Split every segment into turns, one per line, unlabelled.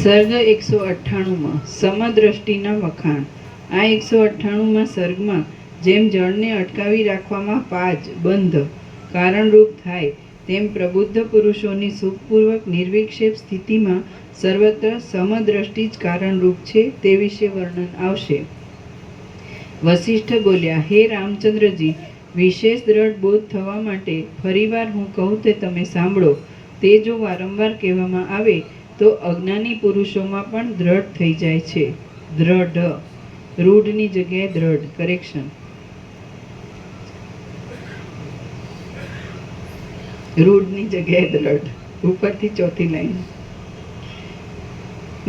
સર્ગ 198માં સમદ્રષ્ટિના વખાણ. આ 198માં સર્ગમાં જેમ જળને અટકાવી રાખવામાં પાજ બંધ કારણરૂપ થાય, તેમ પ્રબુદ્ધ પુરુષોની સુખપૂર્વક નિર્વિક્ષેપ સ્થિતિમાં સર્વત્ર સમદ્રષ્ટિ જ કારણરૂપ છે તે વિશે વર્ણન આવશે. વસિષ્ઠ બોલ્યા, હે રામચંદ્રજી, વિશેષ દ્રઢ બોધ થવા માટે ફરીવાર હું કહું તે તમે સાંભળો. તે જો વારંવાર કહેવામાં આવે તો અજ્ઞાની પુરુષોમાં પણ દ્રઢ થઈ જાય છે. દ્રઢ, રૂઢની જગ્યાએ દ્રઢ. કરેક્શન. રૂઢની જગ્યાએ દ્રઢ. ઉપરથી ચોથી લાઈન.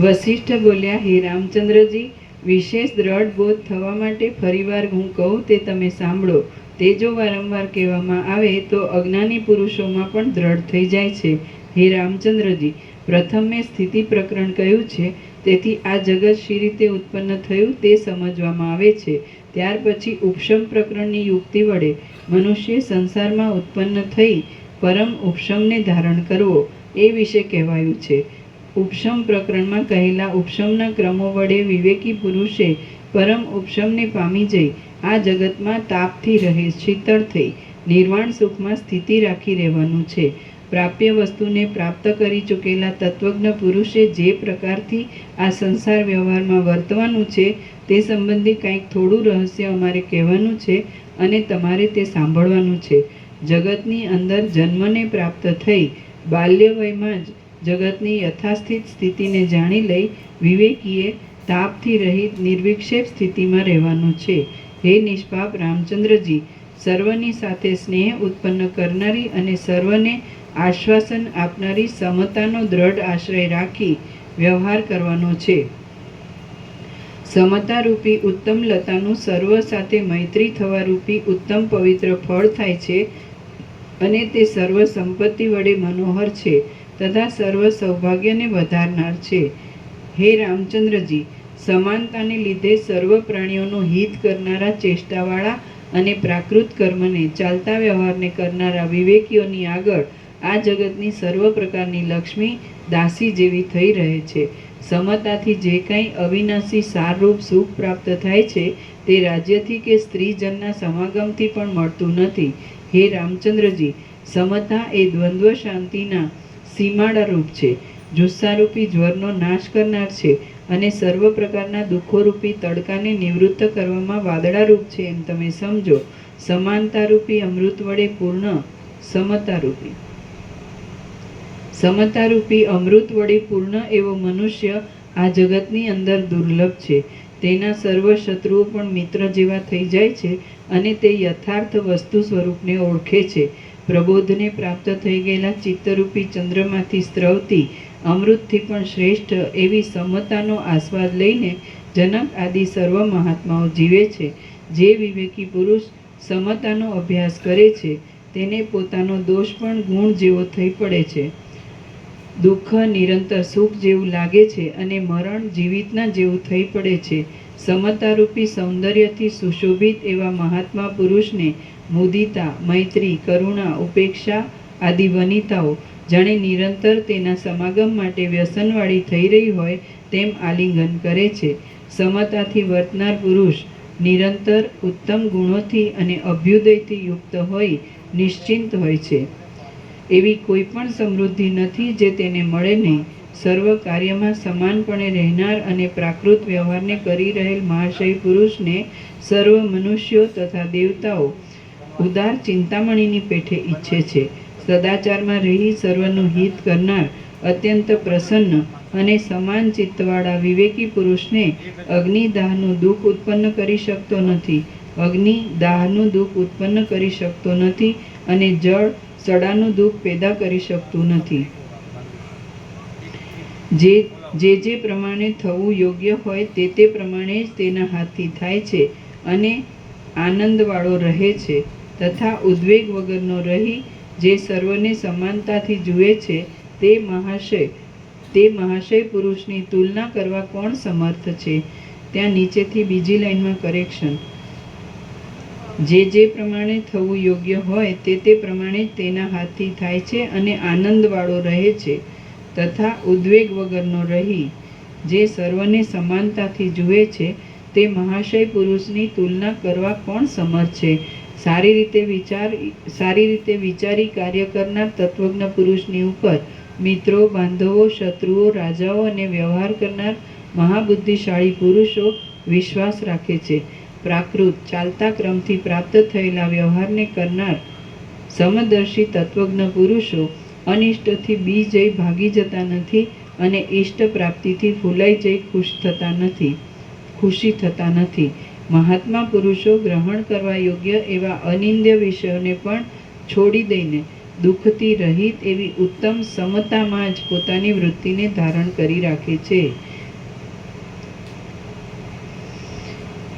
વસિષ્ઠ બોલ્યા, હે રામચંદ્રજી, વિશેષ દ્રઢ બોધ થવા માટે ફરીવાર હું કહું તે તમે સાંભળો. તે જો વારંવાર કહેવામાં આવે તો અજ્ઞાની પુરુષોમાં પણ દ્રઢ થઈ જાય છે. હે રામચંદ્રજી, પ્રથમ મેં સ્થિતિ પ્રકરણ કહ્યું છે, તેથી આ જગત શી રીતે ઉત્પન્ન થયું તે સમજવામાં આવે છે. ત્યાર પછી ઉપશમ પ્રકરણની યુક્તિ વડે મનુષ્ય સંસારમાં ઉત્પન્ન થઈ પરમ ઉપશમને ધારણ કરવો એ વિશે કહેવાયું છે. ઉપશમ પ્રકરણમાં કહેલા ઉપશમના ક્રમો વડે વિવેકી પુરુષે પરમ ઉપશમને પામી જઈ આ જગતમાં તાપથી રહે શીતળ થઈ નિર્વાણ સુખમાં સ્થિતિ રાખી રહેવાનું છે. પ્રાપ્ય વસ્તુને પ્રાપ્ત કરી ચૂકેલા તત્વજ્ઞ પુરુષે જે પ્રકારથી આ સંસાર વ્યવહારમાં વર્તવાનું છે તે સંબંધી કંઈક થોડું રહસ્ય અમારે કહેવાનું છે અને તમારે તે સાંભળવાનું છે. જગતની અંદર જન્મને પ્રાપ્ત થઈ બાલ્ય વયમાં જ જગતની યથાસ્થિત સ્થિતિને જાણી લઈ વિવેકીએ તાપથી રહિત નિર્વિક્ષેપ સ્થિતિમાં રહેવાનું છે. હે નિષ્પાપ રામચંદ્રજી, સર્વની સાથે સ્નેહ ઉત્પન્ન કરનારી અને સર્વને આશ્વાસન આપનારી સમતાનો દ્રઢ આશ્રય રાખી વ્યવહાર કરવાનો છે. સમતારૂપી ઉત્તમ લતાનું સર્વ સાથે મૈત્રી થવા રૂપી ઉત્તમ પવિત્ર ફળ થાય છે અને તે સર્વ સંપત્તિ વડે મનોહર છે તથા સર્વ સૌભાગ્યને વધારનાર છે. હે રામચંદ્રજી, સમાનતાને લીધે સર્વ પ્રાણીઓનું હિત કરનારા ચેષ્ટાવાળા અને પ્રાકૃત કર્મને ચાલતા વ્યવહારને કરનારા વિવેકીઓની આગળ આ જગતની સર્વ પ્રકારની લક્ષ્મી દાસી જેવી થઈ રહે છે. સમતાથી જે કંઈ અવિનાશી સારરૂપ સુખ પ્રાપ્ત થાય છે તે રાજ્યથી કે સ્ત્રીજનના સમાગમથી પણ મળતું નથી. હે રામચંદ્રજી, સમતા એ દ્વંદ્વ શાંતિના સીમાડારૂપ છે, જુસ્સારૂપી જ્વરનો નાશ કરનાર છે અને સર્વ પ્રકારના દુઃખોરૂપી તડકાને નિવૃત્ત કરવામાં વાદળારૂપ છે એમ તમે સમજો. સમાનતારૂપી અમૃત વડે પૂર્ણ સમતારૂપી અમૃત વડે પૂર્ણ એવો મનુષ્ય આ જગતની અંદર દુર્લભ છે. તેના સર્વ શત્રુઓ પણ મિત્ર જેવા થઈ જાય છે અને તે યથાર્થ વસ્તુ સ્વરૂપને ઓળખે છે. પ્રબોધને પ્રાપ્ત થઈ ગયેલા ચિત્તરૂપી ચંદ્રમાંથી સ્ત્રવતી અમૃતથી પણ શ્રેષ્ઠ એવી સમતાનો આસ્વાદ લઈને જનક આદિ સર્વ મહાત્માઓ જીવે છે. જે વિવેકી પુરુષ સમતાનો અભ્યાસ કરે છે તેને પોતાનો દોષ પણ ગુણ જેવો થઈ પડે છે. દુઃખ નિરંતર સુખ જેવું લાગે છે અને મરણ જીવિતના જેવું થઈ પડે છે. સમતારૂપી સૌંદર્યથી સુશોભિત એવા મહાત્મા પુરુષને મુદિતા, મૈત્રી, કરુણા, ઉપેક્ષા આદિ વનિતાઓ જાણે નિરંતર તેના સમાગમ માટે વ્યસનવાળી થઈ રહી હોય તેમ આલિંગન કરે છે. સમતાથી વર્તનાર પુરુષ નિરંતર ઉત્તમ ગુણોથી અને અભ્યુદયથી યુક્ત હોય નિશ્ચિંત હોય છે. એવી કોઈ પણ સમૃદ્ધિ નથી જે તેને મળે નહીં. સર્વ કાર્યમાં સમાનપણે રહેનાર અને પ્રાકૃત વ્યવહારને કરી રહેલ મહાશય પુરુષને સર્વ મનુષ્યો તથા દેવતાઓ ઉદાર ચિંતામણીની પેઠે ઈચ્છે છે. સદાચારમાં રહી સર્વનું હિત કરનાર અત્યંત પ્રસન્ન અને સમાન ચિત્તવાળા વિવેકી પુરુષને અગ્નિ દાહનું દુઃખ ઉત્પન્ન કરી શકતો નથી. અગ્નિ દાહનું દુઃખ ઉત્પન્ન કરી શકતો નથી અને જળ સડાનું દુઃખ પેદા કરી શકતું નથી. જે પ્રમાણે થવું યોગ્ય હોય તે પ્રમાણે જ તેના હાથથી થાય છે અને આનંદવાળો રહે છે તથા ઉદ્વેગ વગરનો રહી જે સર્વને સમાનતાથી જુએ છે તે મહાશય પુરુષની તુલના કરવા કોણ સમર્થ છે? ત્યાં નીચેથી બીજી લાઈનમાં કરેક્શન. જે પ્રમાણે થવું યોગ્ય હોય તે પ્રમાણે જ તેના હાથથી થાય છે અને આનંદવાળો રહે છે તથા ઉદ્વેગ વગરનો રહી જે સર્વને સમાનતાથી જુએ છે તે મહાશય પુરુષની તુલના કરવા કોણ સમર્થ છે? સારી રીતે વિચારી કાર્ય કરનાર તત્વજ્ઞ પુરુષની ઉપર મિત્રો, બાંધવો, શત્રુઓ, રાજાઓ અને વ્યવહાર કરનાર મહાબુદ્ધિશાળી પુરુષો વિશ્વાસ રાખે છે. પ્રાકૃત ચાલતા ક્રમથી પ્રાપ્ત થયેલા વ્યવહારને કરનાર સમદર્શી તત્વજ્ઞ પુરુષો અનિષ્ટથી બી જઈ ભાગી જતા નથી અને ઇષ્ટ પ્રાપ્તિથી ફૂલાઈ જઈ ખુશી થતા નથી. મહાત્મા પુરુષો ગ્રહણ કરવા યોગ્ય એવા અનિંદ્ય વિષયોને પણ છોડી દઈને દુઃખથી રહિત એવી ઉત્તમ સમતામાં જ પોતાની વૃત્તિને ધારણ કરી રાખે છે.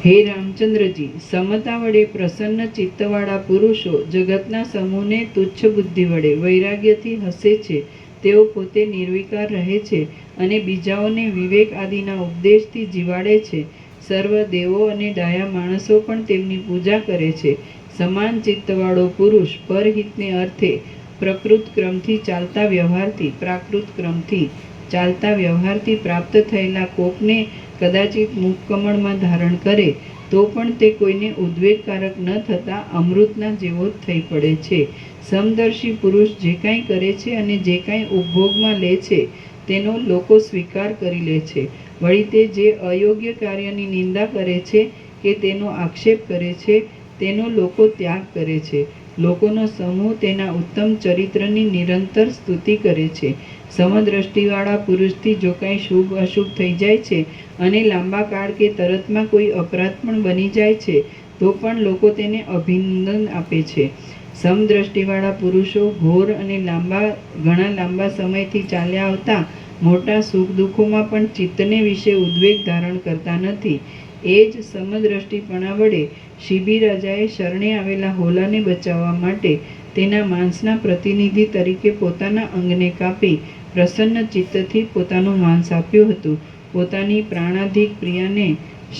હે રામચંદ્રજી, સમતા વડે પ્રસન્ન ચિત્તવાળા પુરુષો જગતના સમૂહને તુચ્છ બુદ્ધિ વડે વૈરાગ્યથી હસે છે. તેઓ પોતે નિર્વિકાર રહે છે અને બીજાઓને વિવેક આદિના ઉપદેશથી જીવાડે છે. સર્વ દેવો અને ડાયા માણસો પણ તેમની પૂજા કરે છે. સમાન ચિત્તવાળો પુરુષ પરહિતને અર્થે પ્રાકૃત ક્રમથી ચાલતા વ્યવહારથી પ્રાપ્ત થયેલા કોપને કદાચિત મુખકમળમાં ધારણ કરે તો પણ તે કોઈને ઉદ્વેગકારક ન થતાં અમૃતના જેવો જ થઈ પડે છે. સમદર્શી પુરુષ જે કાંઈ કરે છે અને જે કાંઈ ઉપભોગમાં લે છે તેનો લોકો સ્વીકાર કરી લે છે. વળી તે જે અયોગ્ય કાર્યની નિંદા કરે છે કે તેનો આક્ષેપ કરે છે તેનો લોકો ત્યાગ કરે છે. લોકોનો સમૂહ તેના ઉત્તમ ચરિત્રની નિરંતર સ્તુતિ કરે છે. સમદ્રષ્ટિવાળા પુરુષથી જો કાંઈ શુભ અશુભ થઈ જાય છે અને લાંબા કાળ કે તરતમાં કોઈ અપરાધ પણ બની જાય છે તો પણ લોકો તેને અભિનંદન આપે છે. સમદ્રષ્ટિવાળા પુરુષો ઘોર અને ઘણા લાંબા સમયથી ચાલ્યા આવતા મોટા સુખ દુઃખોમાં પણ ચિત્તને વિશે ઉદ્વેગ ધારણ કરતા નથી. એ જ સમદ્રષ્ટિપણા વડે શિબી રાજાએ શરણે આવેલા હોલાને બચાવવા માટે તેના માંસના પ્રતિનિધિ તરીકે પોતાના અંગને કાપી પ્રસન્ન ચિત્તથી પોતાનું માંસ આપ્યું હતું. પોતાની પ્રાણાધિક પ્રિયાને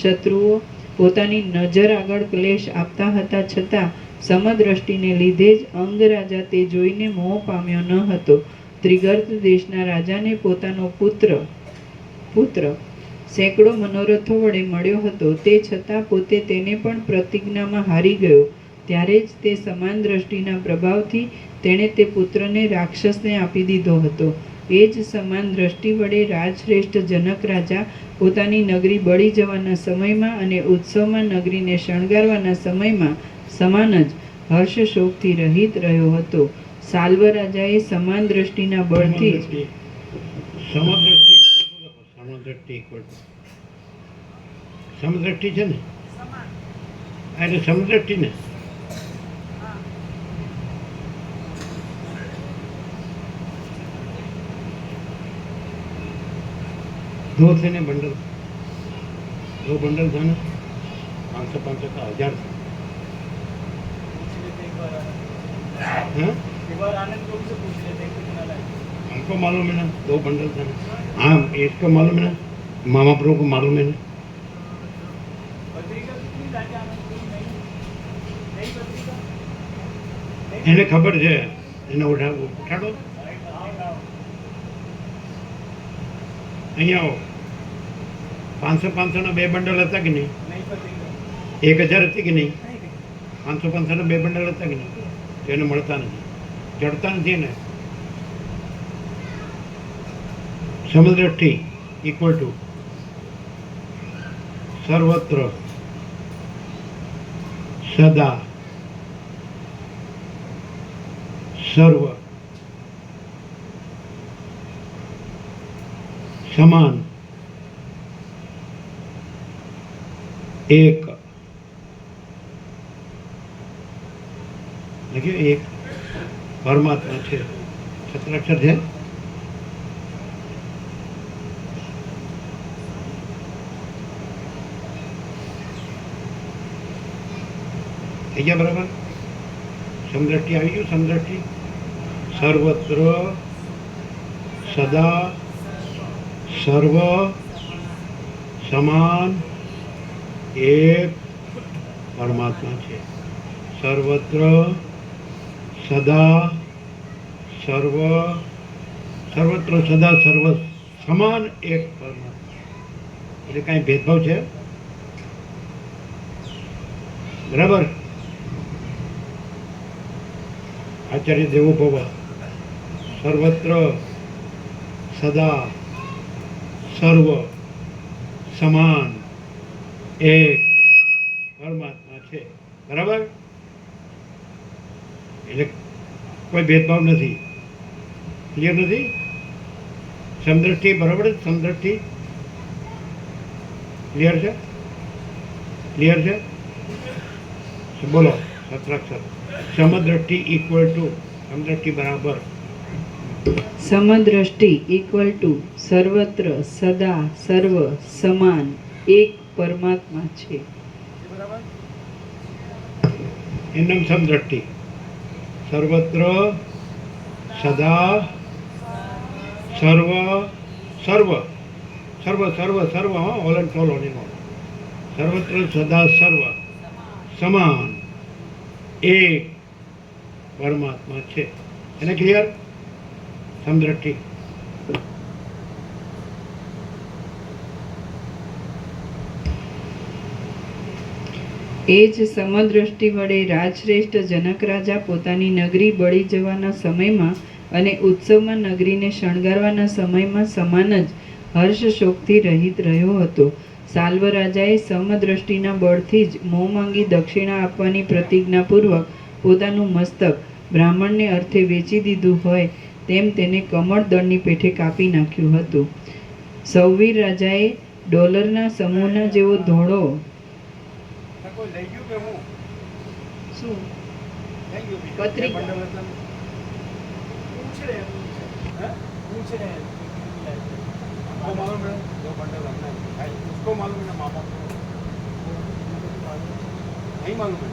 શત્રુઓ પોતાની નજર આગળ ક્લેશ આપતા હતા છતાં સમદ્રષ્ટિને લીધે જ અંગરાજા તે જોઈને મોહ પામ્યો ન હતો. ત્રિગર્ત દેશના રાજાને પોતાનો પુત્ર સેંકડો મનોરથો વડે મળ્યો હતો, તે છતાં પોતે તેને પણ પ્રતિજ્ઞામાં હારી ગયો. ત્યારે જ તે સમાન દ્રષ્ટિના પ્રભાવથી તેણે તે પુત્રને રાક્ષસને આપી દીધો હતો. એ જ સમાન દ્રષ્ટિ વડે રાજશ્રેષ્ઠ જનક રાજા પોતાની નગરી બળી જવાના સમયમાં અને ઉત્સવમાં નગરીને શણગારવાના સમયમાં સમાન જ હર્ષ શોકથી રહિત રહ્યો હતો. સાલ્વ રાજાએ સમાન દ્રષ્ટિના બળથી
સમદ્રષ્ટિ છે ને, એટલે સમદ્રષ્ટિ ને दो थे ने बंडल, 2 बंडल था ना, 500 का 1000 था। हमको मालूम है ना, 2 बंडल था ना। हाँ, इसको मालूम है ना, मामा प्रभु को मालूम है ना। એને ખબર છે, એને ઉઠાડો અહીંયા આવો. 500 ના 2 બંડલ હતા કે નહીં? 1000 હતી કે નહીં? 500 ના 2 બંડલ હતા કે નહીં? એને મળતા નથી, જડતા નથી ને. સમદ્રષ્ટિ ઇક્વલ ટુ સર્વત્ર સદા સર્વ સમાન એક. લખ્યું એક પરમાત્મા છે, સત્રાક્ષર છે. થઈ ગયા બરાબર? સમદ્રષ્ટિ આવી ગયું. સમદ્રષ્ટિ સર્વત્ર સદા સર્વ સમાન એક પરમાત્મા છે. સર્વત્ર સદા સર્વત્ર સદા સર્વ સમાન એક પરમાત્મા. એટલે કાંઈ ભેદભાવ છે? બરાબર. આચાર્ય દેવો ભવ સર્વત્ર સદા સર્વ સમાન એક પરમાત્મા છે. બરાબર. એટલે કોઈ ભેદભાવ નથી. ક્લિયર નથી? સમદ્રષ્ટિ બરાબર છે? સમદ્રષ્ટિ ક્લિયર છે? ક્લિયર છે? બોલો સત્રાક્ષર. સમદ્રષ્ટિ ઇક્વલ ટુ સમદ્રષ્ટિ બરાબર
સમદ્રષ્ટિ ઇક્વલ ટુ સર્વત્ર સદા સર્વ સમાન એક પરમાત્મા છે.
એનું નામ સમદ્રષ્ટિ. સર્વત્ર સદા સર્વ સર્વ સર્વ સર્વ સર્વ ઓલ એન્ડ ઓલ ઓન સર્વત્ર સદા સર્વ સમાન એક પરમાત્મા છે. એને ક્લિયર? સમદ્રષ્ટિ.
એ જ સમદ્રષ્ટિ વડે રાજશ્રેષ્ઠ જનક રાજા પોતાની નગરી બળી જવાના સમયમાં અને ઉત્સવમાં નગરીને શણગારવાના સમયમાં સમાન જ હર્ષ શોકથી રહિત રહ્યો હતો. સાલ્વ રાજાએ સમદ્રષ્ટિના બળથી જ મોં માંગી દક્ષિણા આપવાની પ્રતિજ્ઞાપૂર્વક પોતાનું મસ્તક બ્રાહ્મણને અર્થે વેચી દીધું હોય તેમ તેને કમળ દળની પેઠે કાપી નાખ્યું હતું. સૌવીર રાજાએ ડોલરના સમૂહના જેવો ધોળો શું પત્રિકા
उसको मालूम है ना मामा को नहीं मालूम है.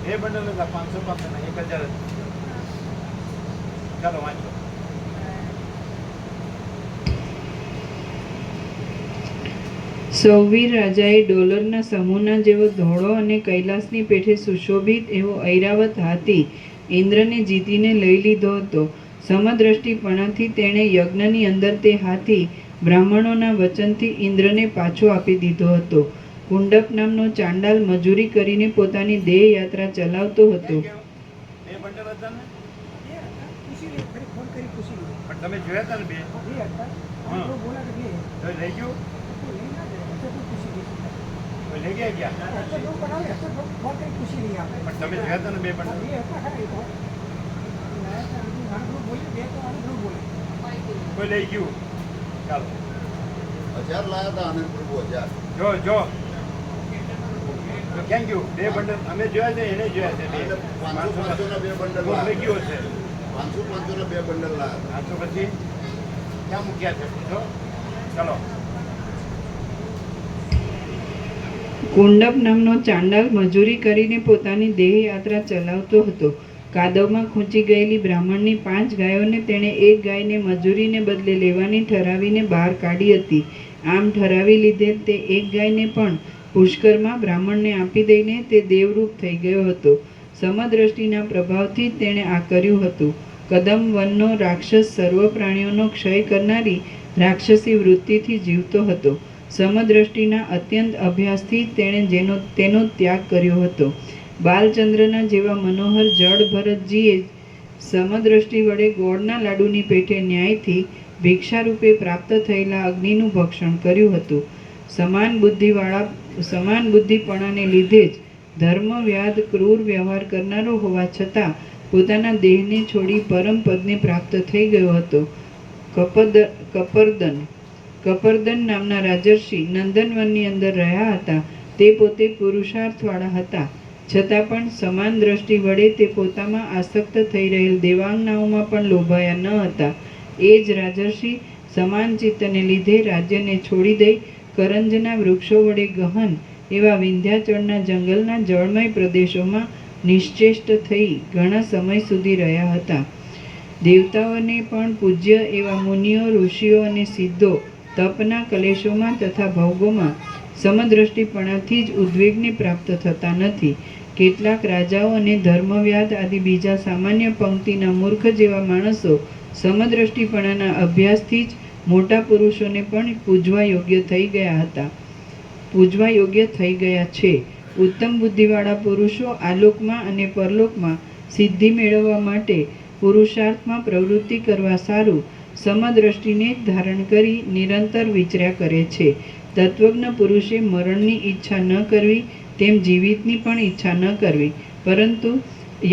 ये बंडल था 500 पास ना 1000. चलो वांचो.
સૌવીર રાજાએ ડોલરના સમૂહના જેવો ધોળો અને કૈલાસની પેઠે સુશોભિત એવો ઐરાવત હાથી ઇન્દ્રને જીતીને લઈ લીધો હતો. સમદ્રષ્ટિપણાથી તેણે યજ્ઞની અંદર તે હાથી બ્રાહ્મણોના વચનથી ઇન્દ્રને પાછો આપી દીધો હતો. કુંડપ નામનો ચાંડાલ મજૂરી કરીને પોતાની દેહ યાત્રા ચલાવતો હતો.
એ બંડલ હતા ને પણ તમે જોયા હતા ને બે હા તો લઈ ગયો લઈ ગયા ગયા પણ તમે જોયા હતા ને બે બંડલ કોઈ લઈ ગયું. ચાલો
1000 લાયા હતા આનંદ પ્રભુ 1000.
જો કેમ ગયું બે બંડલ અમે જોયા છે એને જોયા છે બે
500 ના બે બંડલ
લઈ ગયો છે
500 ના બે બંડલ લાયા.
આ તો પછી ક્યાં મૂક્યા છે જો ચાલો.
કુંડપ નામનો ચાંડાલ મજૂરી કરીને પોતાની દેહ યાત્રા ચલાવતો હતો. કાદવમાં ખૂંચી ગયેલી બ્રાહ્મણની 5 ગાયોને તેણે એક ગાયને મજૂરીને બદલે લેવાની ઠરાવીને બહાર કાઢી હતી. આમ ઠરાવી લીધેલ તે એક ગાયને પણ પુષ્કરમાં બ્રાહ્મણને આપી દઈને તે દેવરૂપ થઈ ગયો હતો. સમદ્રષ્ટિના પ્રભાવથી જ તેણે આ કર્યું હતું. કદમ વનનો રાક્ષસ સર્વ પ્રાણીઓનો ક્ષય કરનારી રાક્ષસી વૃત્તિથી જીવતો હતો. સમદ્રષ્ટિના અત્યંત અભ્યાસથી તેણે તેનો ત્યાગ કર્યો હતો. બાલચંદ્રના જેવા મનોહર જડ ભરતજીએ સમદ્રષ્ટિ વડે ગોળના લાડુની પેઠે ન્યાયથી ભિક્ષારૂપે પ્રાપ્ત થયેલા અગ્નિનું ભક્ષણ કર્યું હતું. સમાન બુદ્ધિપણાને લીધે જ ધર્મવ્યાધ ક્રૂર વ્યવહાર કરનારો હોવા છતાં પોતાના દેહને છોડી પરમ પદને પ્રાપ્ત થઈ ગયો હતો. કપરદન નામના રાજર્ષિ નંદનવનની અંદર રહ્યા હતા. તે પોતે પુરુષાર્થવાળા હતા, છતાં પણ સમાન દ્રષ્ટિ વડે તે પોતામાં આસક્ત થઈ રહેલ દેવાંગનાઓમાં પણ લોભાયા ન હતા. એ જ રાજર્ષિ સમાન ચિત્તને લીધે રાજ્યને છોડી દઈ કરંજના વૃક્ષો વડે ગહન એવા વિંધ્યાચળના જંગલના જળમય પ્રદેશોમાં નિશ્ચેષ્ટ થઈ ઘણા સમય સુધી રહ્યા હતા. દેવતાઓને પણ પૂજ્ય એવા મુનિઓ, ઋષિઓ અને સિદ્ધો તપના કલેશોમાં તથા ભોગોમાં સમદ્રષ્ટિપણાથી જ ઉદ્વેગને પ્રાપ્ત થતા નથી. કેટલાક રાજાઓ અને ધર્મવ્યાધ આદિ બીજા સામાન્ય પંક્તિના મૂર્ખ જેવા માણસો સમદ્રષ્ટિપણાના અભ્યાસથી જ મોટા પુરુષોને પણ પૂજવા યોગ્ય થઈ ગયા છે. ઉત્તમ બુદ્ધિવાળા પુરુષો આલોકમાં અને પરલોકમાં સિદ્ધિ મેળવવા માટે પુરુષાર્થમાં પ્રવૃત્તિ કરવા સારું સમદ્રષ્ટિને જ ધારણ કરી નિરંતર વિચર્યા કરે છે. તત્વજ્ઞ પુરુષે મરણની ઈચ્છા ન કરવી, તેમ જીવિતની પણ ઈચ્છા ન કરવી, પરંતુ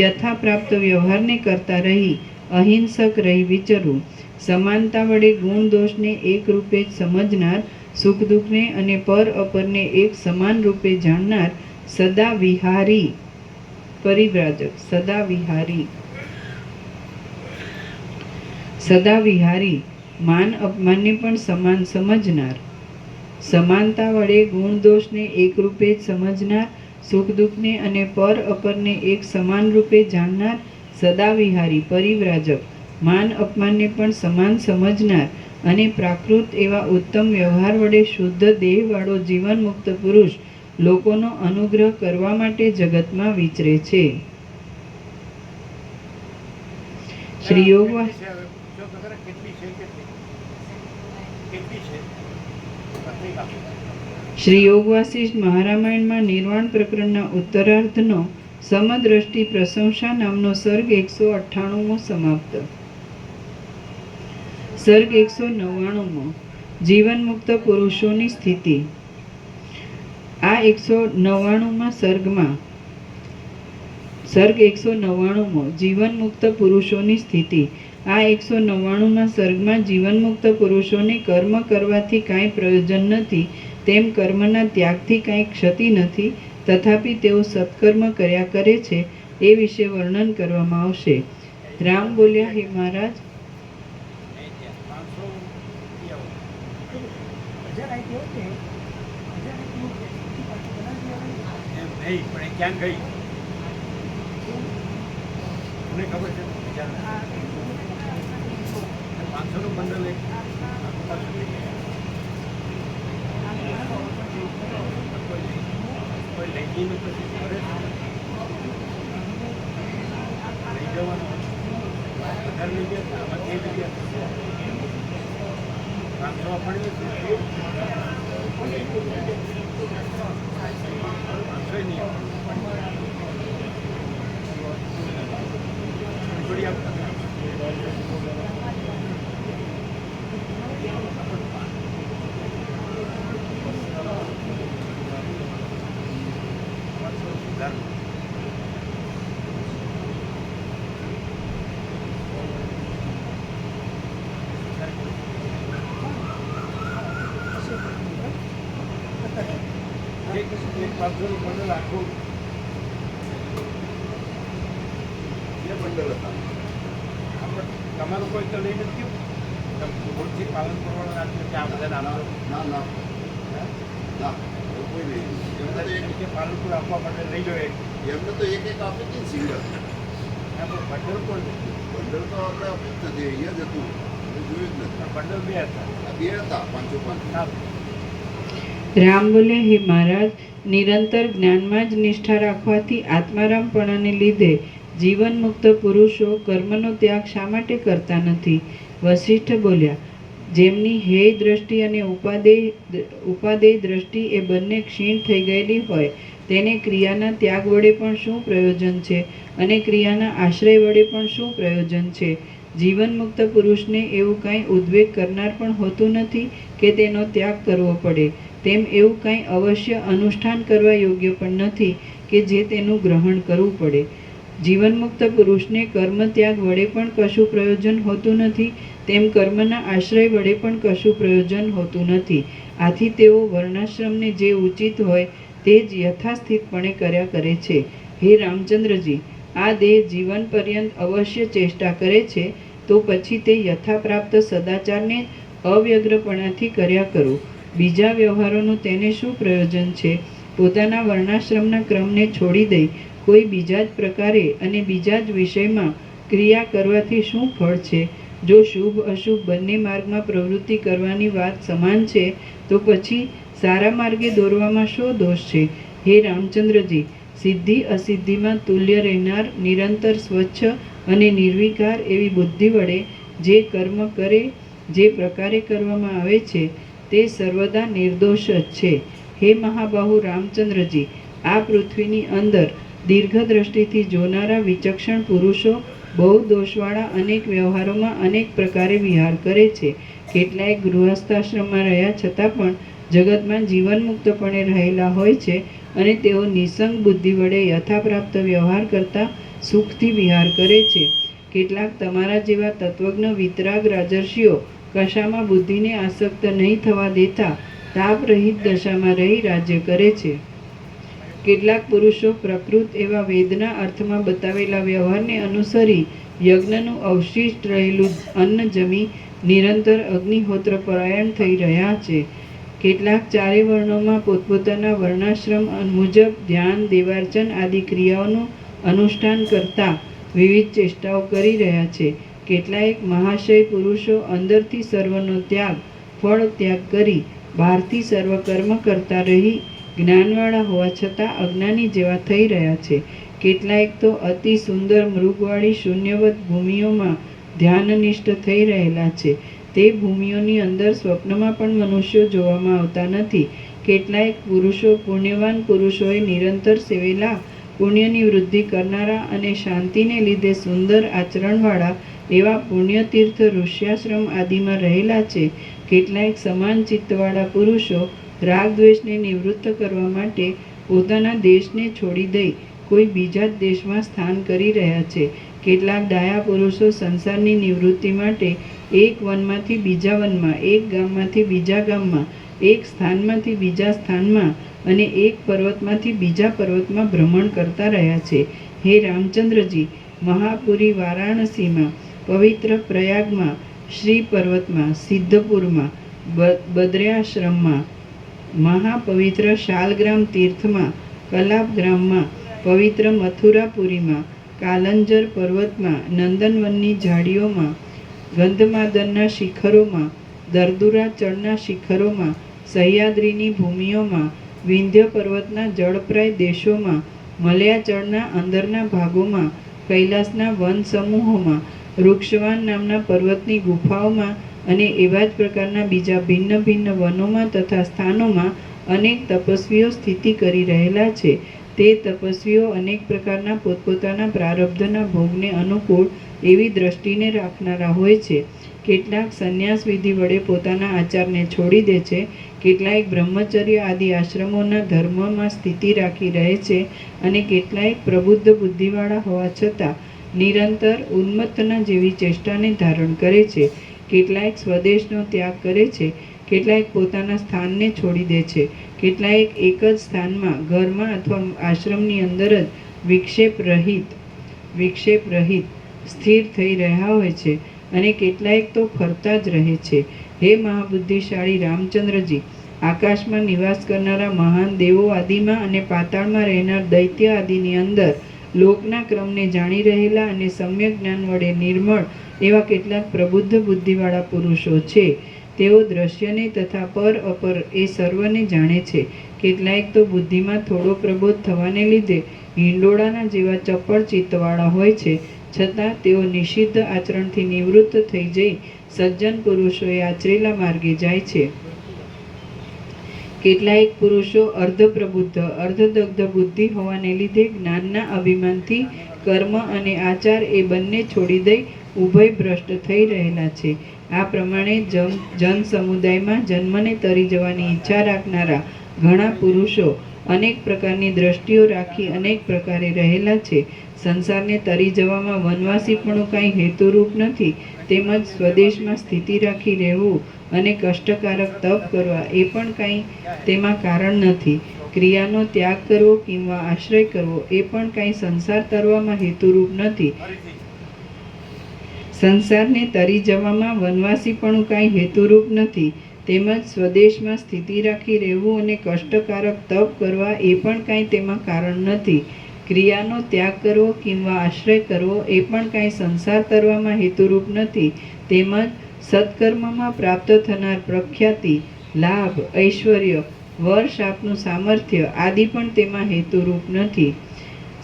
યથાપ્રાપ્ત વ્યવહારને કરતા રહી અહિંસક રહી વિચરવું. સમાનતા વડે ગુણ દોષને એક રૂપે જ સમજનાર, સુખ દુઃખને અને પર અપરને એક સમાન રૂપે જાણનાર, સદા વિહારી પરિવ્રાજક, સદા વિહારી માન અપમાનને પણ સમાન સમજનાર, સમાનતા વડે ગુણ દોષને એક રૂપે જ સમજનાર, સુખ દુઃખને અને પર અપરને એક સમાન રૂપે જાણનાર, સદા વિહારી પરિવ્રાજક માન અપમાનને પણ સમાન સમજનાર અને પ્રાકૃત એવા ઉત્તમ વ્યવહાર વડે શુદ્ધ દેહવાળો જીવન મુક્ત પુરુષ લોકોનો અનુગ્રહ કરવા માટે જગતમાં વિચરે છે. શ્રી યોગવા શ્રી યોગવાસિષ્ઠ મહારામાયણમાં નિર્વાણ પ્રકરણના ઉત્તરાર્ધનો સમદ્રષ્ટિ પ્રશંસા નામનો સર્ગ 198મો સમાપ્ત. સર્ગ 199મો જીવન મુક્ત પુરુષોની સ્થિતિ. આ 199મા સર્ગમાં સર્ગ 199મો જીવન મુક્ત પુરુષોની સ્થિતિ. આ 199મા સર્ગમાં જીવન મુક્ત પુરુષોને કર્મ કરવાથી કાંઈ પ્રયોજન નથી, તેમ કર્મના ત્યાગથી કાંઈ ક્ષતિ નથી, તથાપિ તેઓ સત્કર્મ કર્યા કરે છે એ વિશે વર્ણન કરવામાં આવશે. રામ બોલ્યા, હે મહારાજ,
ક્યાં ગઈ મને ખબર છે. 500નું બંડલ કોઈ લઈ પછી કરે લઈ જવાનું વધારે લઈ ગયા આમાં તે જગ્યા 500 પડે છે. 500 નહીં થોડી આપતા તમારું કોઈ તો લઈ નથી ભૂલથી પાલન કરવાનું રાખ્યું કે આ બધા
ના ના ના એવું કોઈ નહીં.
એમને પાલનપુર આપવા માટે લઈ જોઈએ.
એમને તો એક આપી હતી સિંગલ.
બંડલ કોઈ
બંડલ તો આપણે આપી જ નથી, અહીંયા જ હતું, જોયું જ નથી.
બંડલ 2 હતા.
આ 2 હતા 505.
રામ બોલે, હે મહારાજ, નિરંતર જ્ઞાનમાં જ નિષ્ઠા રાખવાથી આત્મારામપણાને લીધે જીવન મુક્ત પુરુષો કર્મનો ત્યાગ શા માટે કરતા નથી? વશિષ્ઠ બોલ્યા, જેમની હેય દ્રષ્ટિ અને ઉપાદેય દ્રષ્ટિ એ બંને ક્ષીણ થઈ ગયેલી હોય તેને ક્રિયાના ત્યાગ વડે પણ શું પ્રયોજન છે અને ક્રિયાના આશ્રય વડે પણ શું પ્રયોજન છે? જીવન મુક્ત પુરુષને એવું કાંઈ ઉદ્વેગ કરનાર પણ હોતું નથી કે તેનો ત્યાગ કરવો પડે, તેમ એવું કાંઈ અવશ્ય અનુષ્ઠાન કરવા યોગ્ય પણ નથી કે જે તેનું ગ્રહણ કરવું પડે. જીવન મુક્ત પુરુષને કર્મ ત્યાગ વડે પણ કશું પ્રયોજન હોતું નથી, તેમ કર્મના આશ્રય વડે પણ કશું પ્રયોજન હોતું નથી. આથી તેઓ વર્ણાશ્રમને જે ઉચિત હોય તે જ યથાસ્થિતપણે કર્યા કરે છે. હે રામચંદ્રજી, આ દેહ જીવન પર્યંત અવશ્ય ચેષ્ટા કરે છે, તો પછી તે યથાપ્રાપ્ત સદાચારને અવ્યગ્રપણાથી કર્યા કરો. બીજા વ્યવહારોનું તેને શું પ્રયોજન છે? પોતાના વર્ણાશ્રમના ક્રમને છોડી દઈ કોઈ બીજા જ પ્રકારે અને બીજા જ વિષયમાં ક્રિયા કરવાથી શું ફળ છે? જો શુભ અશુભ બંને માર્ગમાં પ્રવૃત્તિ કરવાની વાત સમાન છે, તો પછી સારા માર્ગે દોરવામાં શો દોષ છે? હે રામચંદ્રજી, સિદ્ધિ અસિદ્ધિમાં તુલ્ય રહેનાર, નિરંતર સ્વચ્છ અને નિર્વિકાર એવી બુદ્ધિ વડે જે કર્મ કરે જે પ્રકારે કરવામાં આવે છે તે સર્વદા નિર્દોષ જ છે. હે મહાબાહુ રામચંદ્રજી, આ પૃથ્વીની અંદર દીર્ઘદ્રષ્ટિથી જોનારા વિચક્ષણ પુરુષો બહુ દોષવાળા અનેક વ્યવહારોમાં અનેક પ્રકારે વિહાર કરે છે. કેટલાય ગૃહસ્થાશ્રમમાં રહ્યા છતાં પણ જગતમાં જીવનમુક્તપણે રહેલા હોય છે અને તેઓ નિસંગ બુદ્ધિ વડે યથાપ્રાપ્ત વ્યવહાર કરતા સુખથી વિહાર કરે છે. કેટલાક તમારા જેવા તત્વજ્ઞ વિતરાગ રાજર્ષિઓ કશામાં બુદ્ધિને આસક્ત નહીં થવા દેતા તાપ રહિત દશામાં રહી રાજ્ય કરે છે. કેટલાક પુરુષો પ્રકૃત એવા વેદના અર્થમાં બતાવેલા વ્યવહારને અનુસરી યજ્ઞનું અવશિષ્ટ રહેલું અન્ન જમી નિરંતર અગ્નિહોત્ર પરાયણ થઈ રહ્યા છે. કેટલાક ચારે વર્ણોમાં પોતપોતાના વર્ણાશ્રમ મુજબ ધ્યાન, દેવાર્ચન આદિ ક્રિયાઓનું અનુષ્ઠાન કરતા વિવિધ ચેષ્ટાઓ કરી રહ્યા છે. કેટલાક મહાશય પુરુષો અંદરથી સર્વનો ત્યાગ, ફળ ત્યાગ કરી બહારથી સર્વ કર્મ કરતા રહી જ્ઞાનવાળા હોવા છતાં અજ્ઞાની જેવા થઈ રહ્યા છે. કેટલાક તો અતિ સુંદર મૃગવાળી શૂન્યવત ભૂમિઓમાં ધ્યાનનિષ્ઠ થઈ રહેલા છે. તે ભૂમિઓની અંદર સ્વપ્નમાં પણ મનુષ્યો જોવામાં આવતા નથી. કેટલાક પુરુષો પુણ્યવાન પુરુષોએ નિરંતર સેવેલા પુણ્યની વૃદ્ધિ કરનારા અને શાંતિને લીધે સુંદર આચરણવાળા એવા પુણ્યતીર્થ ઋષ્યાશ્રમ આદિમાં રહેલા છે. કેટલાક સમાન ચિત્તવાળા પુરુષો રાગદ્વેષને નિવૃત્ત કરવા માટે પોતાના દેશને છોડી દઈ કોઈ બીજા જ દેશમાં સ્થાન કરી રહ્યા છે. કેટલાક ડાયા પુરુષો સંસારની નિવૃત્તિ માટે એક વનમાંથી બીજા વનમાં, એક ગામમાંથી બીજા ગામમાં, એક સ્થાનમાંથી બીજા સ્થાનમાં અને એક પર્વતમાંથી બીજા પર્વતમાં ભ્રમણ કરતા રહ્યા છે. હે રામચંદ્રજી, મહાપુરી વારાણસીમાં, પવિત્ર પ્રયાગમાં, શ્રી પર્વતમાં, સિદ્ધપુરમાં, બદ્ર્યાશ્રમમાં, મહાપવિત્ર શાલગ્રામ તીર્થમાં, કલાપગ્રામમાં, પવિત્ર મથુરાપુરીમાં, કાલંજર પર્વતમાં, નંદનવનની ઝાડીઓમાં, ગંધમાદનના શિખરોમાં, દર્દુરાચળના શિખરોમાં, સહ્યાદ્રીની ભૂમિઓમાં, વિંધ્ય પર્વતના જળપ્રાય દેશોમાં, મલયાચળના અંદરના ભાગોમાં, કૈલાસના વન સમૂહોમાં, વૃક્ષવાન નામના પર્વતની ગુફાઓમાં અને એવા જ પ્રકારના બીજા ભિન્ન ભિન્ન વનોમાં તથા સ્થાનોમાં અનેક તપસ્વીઓ સ્થિતિ કરી રહેલા છે. તે તપસ્વીઓ અનેક પ્રકારના પોતપોતાના પ્રારબ્ધના ભોગને અનુકૂળ એવી દ્રષ્ટિને રાખનારા હોય છે. કેટલાક સંન્યાસ વિધિ વડે પોતાના આચારને છોડી દે છે. કેટલાક બ્રહ્મચર્ય આદિ આશ્રમોના ધર્મમાં સ્થિતિ રાખી રહે છે અને કેટલાક પ્રબુદ્ધ બુદ્ધિવાળા હોવા છતાં નિરંતર ઉન્મત્તના જેવી ચેષ્ટાને ધારણ કરે છે. કેટલાક સ્વદેશનો ત્યાગ કરે છે. કેટલાક પોતાના સ્થાનને છોડી દે છે. કેટલાક એક જ સ્થાનમાં, ઘરમાં અથવા આશ્રમની અંદર જ વિક્ષેપ રહિત સ્થિર થઈ રહ્યા હોય છે અને કેટલાક તો ફરતા જ રહે છે. હે મહાબુદ્ધિશાળી રામચંદ્રજી, આકાશમાં નિવાસ કરનારા મહાન દેવો આદિમાં અને પાતાળમાં રહેનાર દૈત્ય આદિની અંદર લોકના ક્રમને જાણી રહેલા અને સમ્યક જ્ઞાન વડે નિર્મળ એવા કેટલાક પ્રબુદ્ધ બુદ્ધિવાળા પુરુષો છે. તેઓ દ્રશ્યને તથા પર અપર એ સર્વને જાણે છે. કેટલાક તો બુદ્ધિમાં થોડો પ્રબોધ થવાને લીધે હિંડોળાના જેવા ચપળ ચિત્તવાળા હોય છે, છતાં તેઓ નિષિદ્ધ આચરણથી નિવૃત્ત થઈ જઈ સજ્જન પુરુષોએ આચરેલા માર્ગે જાય છે. કેટલાક પુરુષો અર્ધપ્રબુદ્ધ, અર્ધદગ્ધ બુદ્ધિ હોવાને લીધે જ્ઞાનના અભિમાનથી કર્મ અને આચાર એ બંને છોડી દઈ ઉભય ભ્રષ્ટ થઈ રહેલા છે. આ પ્રમાણે જન સમુદાયમાં જન્મને તરી જવાની ઈચ્છા રાખનારા ઘણા પુરુષો અનેક પ્રકારની દ્રષ્ટિઓ રાખી અનેક પ્રકારે રહેલા છે. સંસારને તરી જવામાં વનવાસીપણું કાંઈ હેતુરૂપ નથી, તેમજ સ્વદેશમાં સ્થિતિ રાખી રહેવું અને કષ્ટકારક તપ કરવા એ પણ કાંઈ તેમાં કારણ નથી. ક્રિયાનો ત્યાગ કરવો કિંવા આશ્રય કરવો એ પણ કાંઈ સંસાર તરવામાં હેતુરૂપ નથી. સંસારને તરી જવામાં વનવાસીપણું કાંઈ હેતુરૂપ નથી, તેમજ સ્વદેશમાં સ્થિતિ રાખી રહેવું અને કષ્ટકારક તપ કરવા એ પણ કાંઈ તેમાં કારણ નથી. ક્રિયાનો ત્યાગ કરવો કિંવા આશ્રય કરવો એ પણ કાંઈ સંસાર તરવામાં હેતુરૂપ નથી, તેમજ સત્કર્મમાં પ્રાપ્ત થનાર પ્રખ્યાતિ, લાભ, ઐશ્વર્ય, વર્ષ આપનું સામર્થ્ય આદિ પણ તેમાં હેતુરૂપ નથી.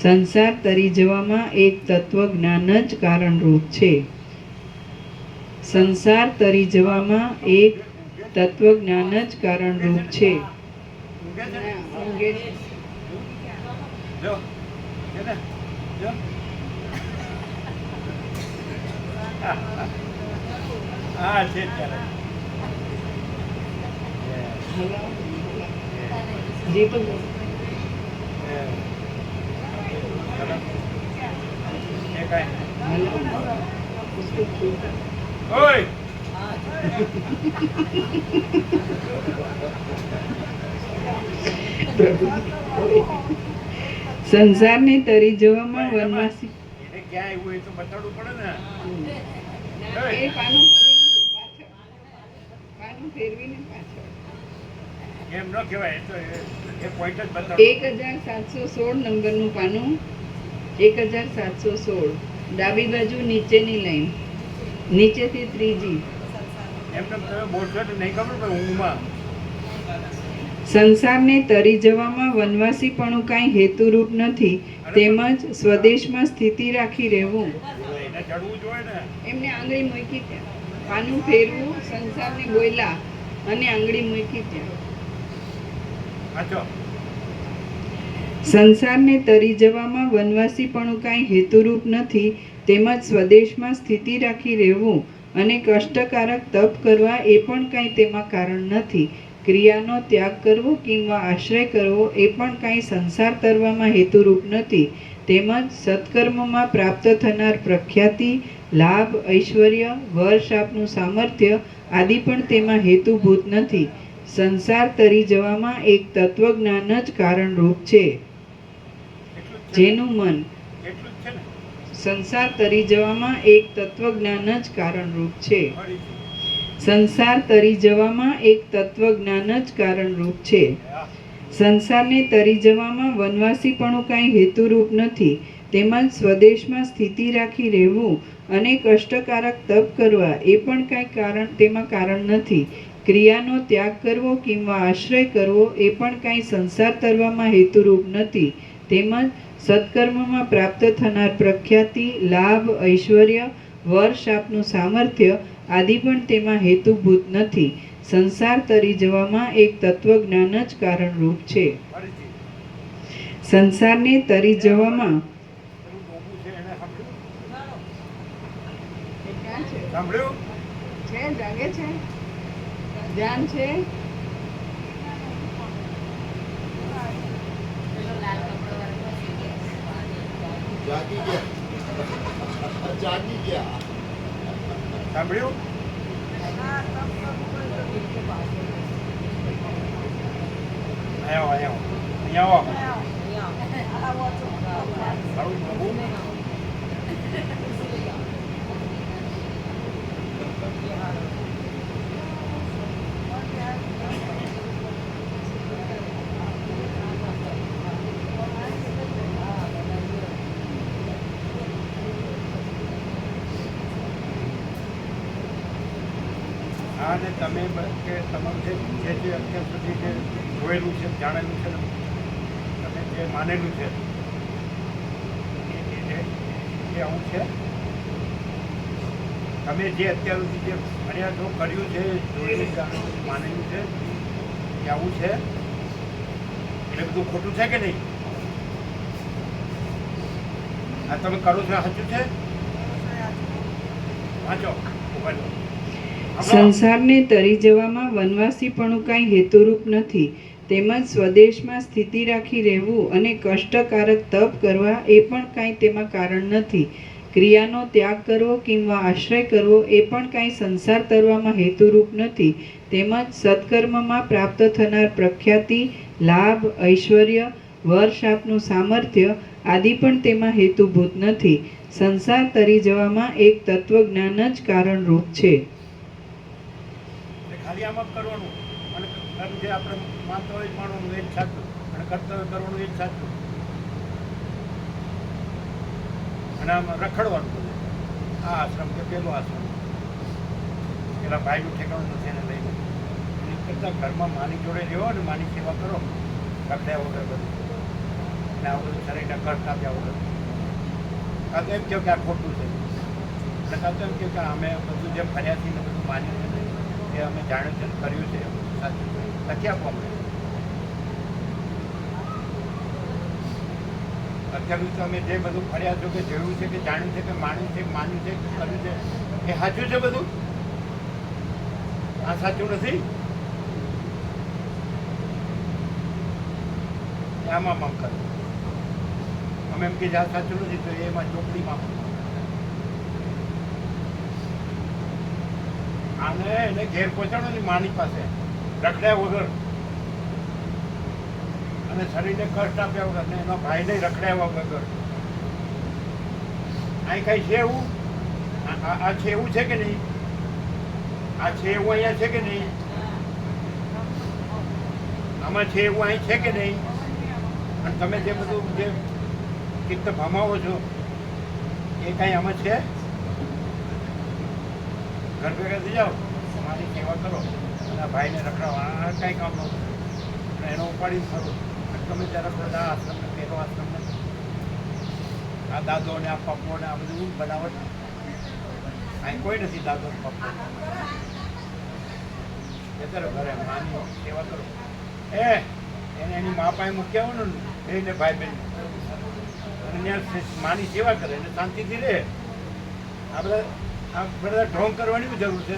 સંસાર તરી જવામાં એક તત્વજ્ઞાન જ કારણરૂપ છે. સંસાર તરી જવામાં એક તત્વજ્ઞાન જ કારણરૂપ છે.
ઊંઘે છે ને?
ઊંઘે છે.
જો છે ને? જો હા છે ત્યારે
જે તો બોલ. उसको छूटा.
ઓય
સંસારને તરી જવામાં વનવાસી
એને ક્યાં આવ્યું એ તો બતાડવું પડે ને.
એ પાનું ફરી ગયું પાછળ. પાનું ફેરવીને પાછળ.
એમ ન કહેવાય એ તો એ પોઈન્ટ જ બતાડો.
1716 નંબરનું પાનું. 1716 ડાબી બાજુ નીચેની લાઈન, નીચેથી ત્રીજી.
એમને તમે બોલશો તો નહીં ખબર પડે ઊંઘમાં.
સંસારને તરી જવામાં વનવાસીપણું કાંઈ હેતુરૂપ નથી, તેમજ સ્વદેશમાં સ્થિતિ રાખી રહેવું.
એને ચડવું જોઈએ ને.
એમને આંગળી મૂકી ત્યાં, પાનું ફેરવું, સંસારને બોયલા અને આંગળી મૂકી ત્યાં.
વાંચો.
સંસારને તરી જવામાં વનવાસીપણું કાંઈ હેતુરૂપ નથી, તેમજ સ્વદેશમાં સ્થિતિ રાખી રહેવું અને કષ્ટકારક તપ કરવા એ પણ કાંઈ તેમાં કારણ નથી. ક્રિયાનો ત્યાગ કરવો કિંવા આશ્રય કરવો એ પણ કાંઈ સંસાર તરવામાં હેતુરૂપ નથી, તેમજ સત્કર્મમાં પ્રાપ્ત થનાર પ્રખ્યાતિ, લાભ, ઐશ્વર્ય, વર્ષ આપનું સામર્થ્ય આદિ પણ તેમાં હેતુભૂત નથી. સંસાર તરી જવામાં એક તત્વજ્ઞાન જ કારણરૂપ છે, જેનું મન
એટલું જ છે ને.
સંસાર તરી જવામાં એક તત્વજ્ઞાન જ કારણરૂપ છે.
ફરીથી.
સંસાર તરી જવામાં એક તત્વજ્ઞાન જ કારણરૂપ છે.
હા.
સંસારને તરી જવામાં વનવાસીપણું કાંઈ હેતુરૂપ નથી, તેમજ સ્વદેશમાં સ્થિતિ રાખી રહેવું અને કષ્ટકારક તપ કરવા એ પણ કાંઈ તેમાં કારણ નથી. ક્રિયાનો ત્યાગ કરવો કિંવા આશ્રય કરવો એ પણ કાંઈ સંસાર તરવામાં હેતુરૂપ નથી, તેમજ સત્કર્મમાં પ્રાપ્ત થનાર પ્રખ્યાતિ, લાભ, ઐશ્વર્ય, વર્ષ આપનું સામર્થ્ય આદિ પણ તેમાં હેતુભૂત નથી. સંસાર તરી જવામાં એક તત્વજ્ઞાન જ કારણરૂપ છે.
ફરીથી.
સંસારને તરી જવામાં
પેલું ડોબું છે એને સાંભળ્યું?
ક્યાં છે?
સાંભળ્યું?
છે, જાગે છે, ધ્યાન છે.
જાગી ગયા. જાગી ગયા.
સાંભળ્યું? અહીંયા આવો. તારું ડોબું? હા ને તમે કે તમારું જે અત્યાર સુધી જે જોયેલું છે, જાણેલું છે, તમે જે માનેલું છે એ આવું છે. તમે જે અત્યાર સુધી જે ભણ્યા છો, કર્યું છે, જોયેલું, જાણેલું, માનેલું છે એ આવું છે. એટલે બધું ખોટું છે કે નહીં? આ તમે કરો છો સાચું છે? વાંચો. ઉભા રહો.
સંસારને તરી જવામાં વનવાસીપણું કાંઈ હેતુરૂપ નથી, તેમજ સ્વદેશમાં સ્થિતિ રાખી રહેવું અને કષ્ટકારક તપ કરવા એ પણ કાંઈ તેમાં કારણ નથી. ક્રિયાનો ત્યાગ કરવો કિંવા આશ્રય કરવો એ પણ કાંઈ સંસાર તરવામાં હેતુરૂપ નથી, તેમજ સત્કર્મમાં પ્રાપ્ત થનાર પ્રખ્યાતિ, લાભ, ઐશ્વર્ય, વર્ષ આપનું સામર્થ્ય આદિ પણ તેમાં હેતુભૂત નથી. સંસાર તરી જવામાં એક તત્વજ્ઞાન જ કારણરૂપ છે.
ખાલી આમ જ કરવાનું અને જે આપણે માનતા હોય માનવાનું એ જ સાચું અને કર્તવ્ય કરવાનું એ જ સાચું. અને આમ રખડવાનું બધું. આ આશ્રમ કે પેલો આશ્રમ, પેલા ભાઈનું ઠેકાણું નથી એને લઈને. એની કરતાં ઘરમાં માની જોડે રહ્યો અને માની સેવા કરો, કરતા વગર બધું. અને આ બધું શરીરના કષ્ટ આપ્યા વગર. આ તો એમ કહો કે આ ખોટું છે. નકા તો એમ કે અમે બધું જે ફર્યા છીએ ને બધું માન્યું છે ને એ અમે જાણ્યું છે ને કર્યું છે એ બધું સાચું લખી આપો અમને. અત્યાર સુધી તમે જે બધું ફર્યા છો કે જોયું છે કે જાણ્યું છે કે માન્યું છે માન્યું છે કે કર્યું છે એ સાચું છે બધું? આ સાચું નથી? આમાં મામ કરો. અમે એમ કે આ સાચું નથી તો એમાં ચોપડીમાં આને એને ઘેર પહોંચાડો ને માની પાસે રખડ્યા વગર અને શરીરને કષ્ટ આપ્યા વગર ને એના ભાઈને રખડાવ્યા વગર. અહીં કઈ છે એવું? આ છે એવું છે કે નહીં? આ છે એવું અહીંયા છે કે નહીં? આમાં છે એવું અહીં છે કે નહીં? અને તમે જે બધું જે ચિત્ત ભમાવો છો એ કાંઈ આમાં છે? ઘર ભેગા થઈ જાઓ, મારી સેવા કરો અને ભાઈને રખડાવો, આ કાંઈ કામ નહોતું. અને એનો ઉપાડી ફરો. તમે જરા બધા આશ્રમને પહેલો આશ્રમને આ દાદો ને આ પપ્પો ને આ બધું બનાવટ અહીં કોઈ નથી. દાદો ને પપ્પો જતા ઘરે માની સેવા કરો. એને એની મા પાસે મૂકી આવો ને બેને ભાઈ બહેન અને ત્યાં માની સેવા કરે એટલે શાંતિથી રહે. આ બધા ઢોંગ કરવાની જરૂર છે.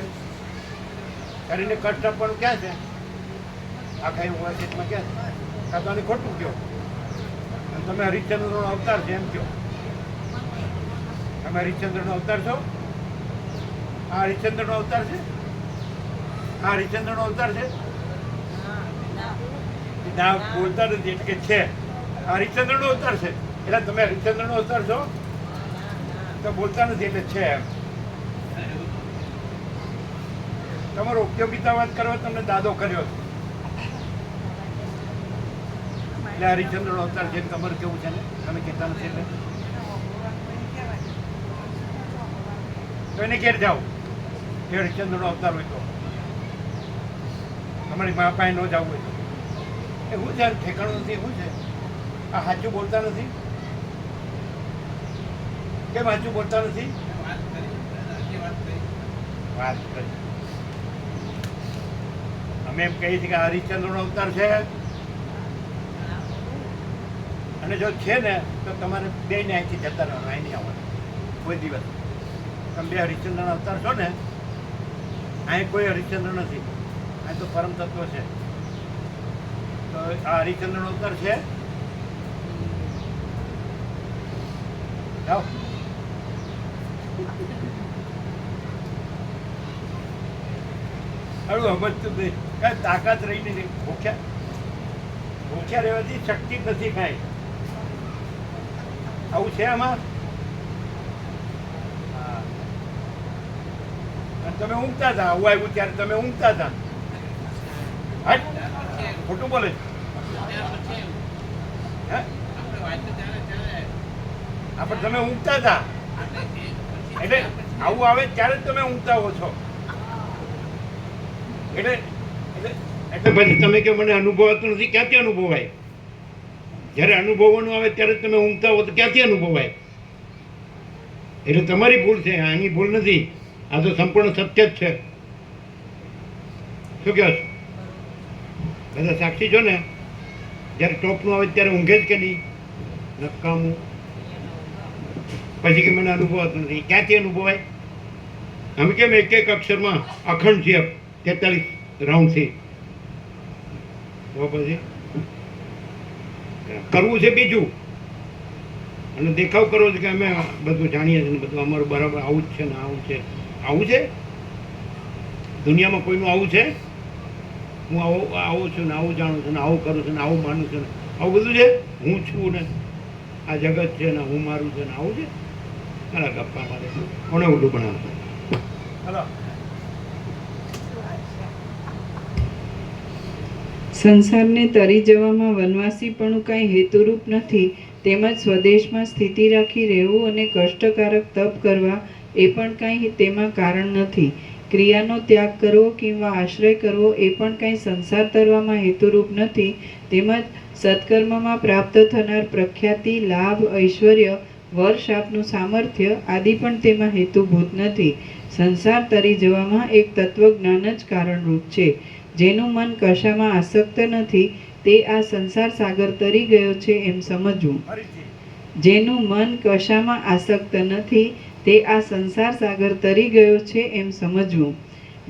શરીરને કષ્ટ આપવાનું ક્યાં છે? આ કઈ વાતચીતમાં ક્યાં છે? કાં તો ખોટું કહો અને તમે હરિશ્ચંદ્રનો અવતાર છે એમ કહો. તમે હરિશ્ચંદ્રનો અવતાર છો? આ હરિશ્ચંદ્રનો અવતાર છે? આ હરિશ્ચંદ્રનો અવતાર છે? ના બોલતા નથી એટલે કે છે. આ હરિશ્ચંદ્રનો અવતાર છે એટલે તમે હરિશ્ચંદ્રનો અવતાર છો તો બોલતા નથી એટલે છે એમ. તમારો ઉપયોગિતા વાત કરવા તમને દાદો કર્યો એટલે હરિશ્ચંદ્રનો અવતાર છે. તમારું કેવું છે ને તમે કહેતા નથી એટલે તો એને ઘેર જાઓ એ હરિશ્ચંદ્રનો અવતાર હોય તો. તમારી મા પાસે ન જવું હોય તો એવું છે. ઠેકાણું નથી એવું છે. આ સાચું બોલતા નથી. કેમ સાચું બોલતા નથી? વાત કરી અમે એમ કહીએ છીએ કે હરિશ્ચંદ્રનો અવતાર છે અને જો છે ને તો તમારે બેને અહીંથી જતા રહેવાનું, અહીં નહીં આવવાનું કોઈ દિવસ. તમે બે હરિશ્ચંદ્રના અવતાર છો ને, અહીં કોઈ હરિશ્ચંદ્ર નથી. અહીં તો પરમ તત્વ છે. તો આ હરિશ્ચંદ્રનો અવતાર છે. જાઓ હળું સમજતું નહીં. કાંઈ તાકાત રહી નહીં. ભૂખ્યા રહેવાથી શક્તિ જ નથી કાંઈ. આવું છે આમાં. હા અને તમે ઊંઘતા હતા. આવું આવ્યું ત્યારે તમે ઊંઘતા હતા. હટ ખોટું બોલે છે. હે હા પણ તમે ઊંઘતા હતા એટલે આવું આવે ત્યારે જ તમે ઊંઘતા હો છો. એટલે પછી તમે કે મને અનુભવાતું નથી. ક્યાંથી અનુભવાય? જ્યારે અનુભવવાનું આવે ત્યારે તમે ઊંઘતા હો તો ક્યાંથી અનુભવાય? એટલે તમારી ભૂલ છે, આની ભૂલ નથી. આ તો સંપૂર્ણ સત્ય જ છે. શું કહો છો? બધા સાક્ષી છો ને? જ્યારે ટોપનું આવે ત્યારે ઊંઘે જ કે નહીં? નકામું. પછી કે મને અનુભવાતું નથી. ક્યાંથી અનુભવાય? અમે કેમ એક એક અક્ષરમાં અખંડ છે 43 રાઉન્ડથી. તો પછી કરવું છે બીજું અને દેખાવ કરવો છે કે અમે બધું જાણીએ છીએ, બધું અમારું બરાબર આવું જ છે ને આવું છે. આવું છે દુનિયામાં કોઈનું આવું છે? હું આવું છું ને આવું જાણું છું ને આવું કરું છું ને આવું માનું છું ને આવું બધું છે? હું છું ને આ જગત છે ને હું મારું છે ને આવું છે? અરે ગપ્પા મારે કોને ઉડું બનાવતું? હલો
સંસારને તરી જવામાં વનવાસીપણું કાંઈ હેતુરૂપ નથી. તેમજ સ્વદેશમાં સ્થિતિ રાખી રહેવું અને કષ્ટકારક તપ કરવા એ પણ કાંઈ તેમાં કારણ નથી. ક્રિયાનો ત્યાગ કરવો કિંવા આશ્રય કરવો એ પણ કાંઈ સંસાર તરવામાં હેતુરૂપ નથી. તેમજ સત્કર્મમાં પ્રાપ્ત થનાર પ્રખ્યાતિ, લાભ, ઐશ્વર્ય વર્ષ આપનું સામર્થ્ય આદિ પણ તેમાં હેતુભૂત નથી. સંસાર તરી જવામાં એક તત્વજ્ઞાન જ કારણરૂપ છે. જેનું મન કશામાં આસક્ત નથી તે આ સંસાર સાગર તરી ગયો છે એમ સમજવું.
ફરીથી
જેનું મન કશામાં આસક્ત નથી તે આ સંસાર સાગર તરી ગયો છે એમ સમજવું.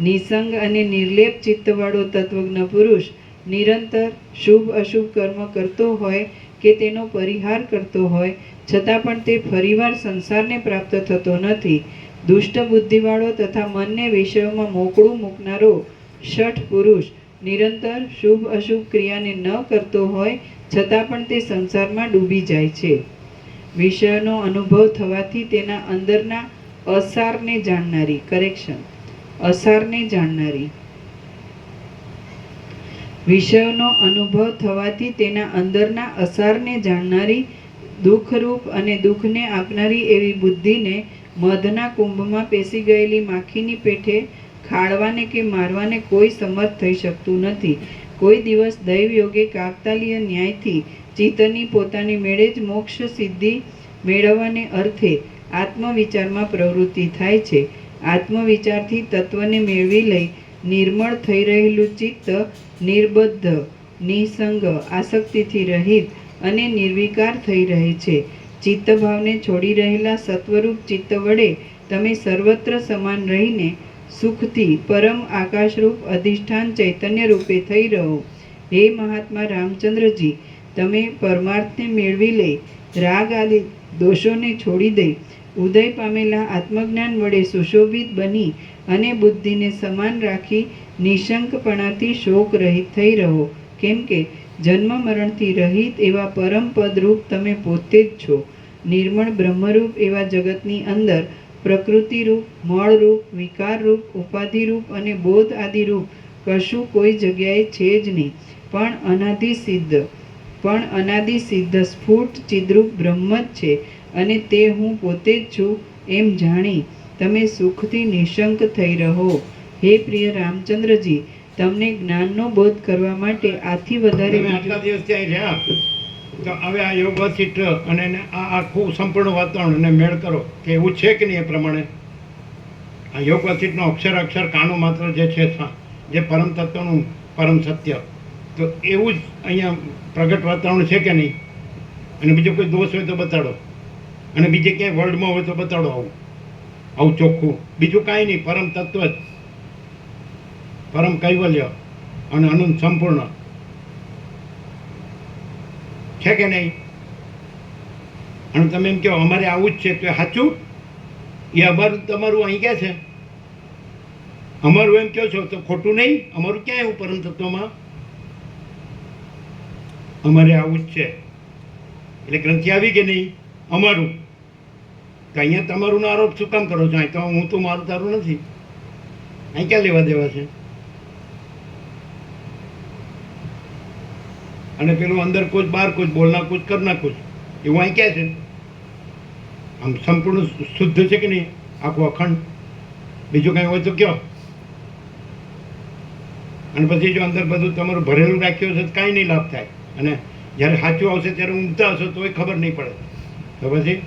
નિસંગ અને નિર્લેપ ચિત્તવાળો તત્વજ્ઞ પુરુષ નિરંતર શુભ અશુભ કર્મ કરતો હોય કે તેનો પરિહાર કરતો હોય છતાં પણ તે ફરીવાર સંસારને પ્રાપ્ત થતો નથી. દુષ્ટ બુદ્ધિવાળો તથા મનને વિષયોમાં મોકળું મૂકનારો શઠ પુરુષ નિરંતર શુભ અશુભ ક્રિયાને ન કરતો હોય છતાં પણ તે સંસારમાં ડૂબી જાય છે. વિષયોનો અનુભવ થવાથી તેના અંદરના અસારને જાણનારી અસારને જાણનારી વિષયોનો અનુભવ થવાથી તેના અંદરના અસારને જાણનારી દુઃખરૂપ અને દુઃખને આપનારી એવી બુદ્ધિને મધના કુંભમાં પેસી ગયેલી માખીની પેઠે ખાળવાને કે મારવાને કોઈ સમર્થ થઈ શકતું નથી. કોઈ દિવસ દૈવયોગે કાકતાલીય ન્યાયથી ચિત્તની પોતાની મેળે જ મોક્ષ સિદ્ધિ મેળવવાને અર્થે આત્મવિચારમાં પ્રવૃત્તિ થાય છે. આત્મવિચારથી તત્વને મેળવી લઈ નિર્મળ થઈ રહેલું ચિત્ત નિર્બદ્ધ, નિસંગ, આસક્તિથી રહિત અને નિર્વિકાર થઈ રહે છે. ચિત્તભાવને છોડી રહેલા સત્વરૂપ ચિત્ત વડે તમે સર્વત્ર સમાન રહીને સુખથી પરમ આકાશરૂપ અધિષ્ઠાન ચૈતન્ય રૂપે થઈ રહો. હે મહાત્મા રામચંદ્રજી, તમે પરમાર્થને મેળવી લઈ રાગ આદિ દોષોને છોડી દઈ ઉદય પામેલા આત્મજ્ઞાન વડે સુશોભિત બની અને બુદ્ધિને સમાન રાખી નિશંકપણાથી શોક રહિત થઈ રહો. કેમ કે જન્મ મરણથી રહિત એવા પરમ પદરૂપ તમે પોતે જ છો. નિર્મળ બ્રહ્મરૂપ એવા જગતની અંદર પ્રકૃતિરૂપ, મળરૂપ, વિકારરૂપ, ઉપાધિરૂપ અને બોધ આદિરૂપ કશું કોઈ જગ્યાએ છે જ નહીં. પણ અનાદિ સિદ્ધ સ્ફુટ ચિદ્રૂપ બ્રહ્મ જ છે અને તે હું પોતે જ છું એમ જાણી તમે સુખથી નિશંક થઈ રહો. હે પ્રિય રામચંદ્રજી, તમને જ્ઞાનનો બોધ કરવા માટે આથી વધારે
તમે આટલા દિવસ ત્યાં રહ્યા તો હવે આ યોગ ચિત્ર અને આ આખું સંપૂર્ણ વાતાવરણ અને મેળ કરો કે એવું છે કે નહીં એ પ્રમાણે આ યોગ ચિત્રનો અક્ષર અક્ષર કાનો માત્ર જે છે જે પરમ તત્વનું પરમ સત્ય તો એવું જ અહીંયા પ્રગટ વાતાવરણ છે કે નહીં? અને બીજો કોઈ દોષ હોય તો બતાડો, અને બીજે ક્યાંય વર્લ્ડમાં હોય તો બતાડો આવું ચોખ્ખું. બીજું કાંઈ નહીં, પરમ તત્વ જ, પરમ કૈવલ્ય અને અનંત સંપૂર્ણ છે કે નહીં? અને તમે એમ કહો અમારે આવું જ છે તો એ સાચું? એ અમારું તમારું અહીં ક્યાં છે? અમારું એમ કહો છો તો ખોટું નહીં? અમારું ક્યાં એવું પરમ તત્વમાં? અમારે આવું જ છે એટલે ગ્રંથિ આવી કે નહીં? અમારું તો અહીંયા તમારું આરોપ શું કામ કરો છો? અહીં તો હું તો મારું તારું નથી, અહીં ક્યાં લેવા દેવા છે? અને પેલું અંદર કુછ બહાર કુછ, બોલના કુછ કરના કુછ, એવું અહીં ક્યાં છે? આમ સંપૂર્ણ શુદ્ધ છે કે નહીં આખું અખંડ? બીજું કાંઈ હોય તો કયો? અને પછી જો અંદર બધું તમારું ભરેલું રાખ્યું હશે તો કાંઈ નહીં લાભ થાય. અને જ્યારે સાચું આવશે ત્યારે ઊંઘતા હશો તો એ ખબર નહીં પડે. તો પછી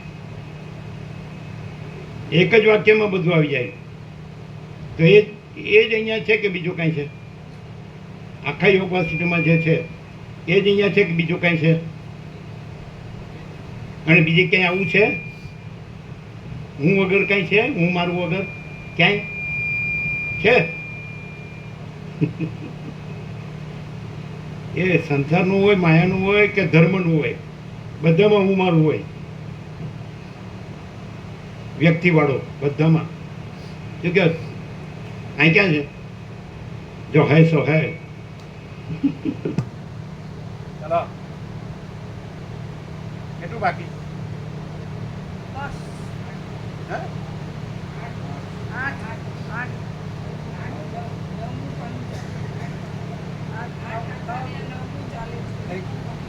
એક જ વાક્યમાં બધું આવી જાય. તો એ જ અહીંયા છે કે બીજું કાંઈ છે? આખા યોગ યુનિવર્સિટીમાં જે છે એ જ અહીંયા છે કે બીજું કાંઈ છે? અને બીજે ક્યાંય આવું છે? હું વગર કાંઈ છે? હું મારું વગર ક્યાંય છે? એ સંસારનું હોય, માયાનું હોય કે ધર્મનું હોય, બધામાં હું મારું હોય. વ્યક્તિવાળો બધામાં. શું કે અહીં ક્યાં છે? જો હૈ સો હૈ. ચલો, કેટલું બાકી?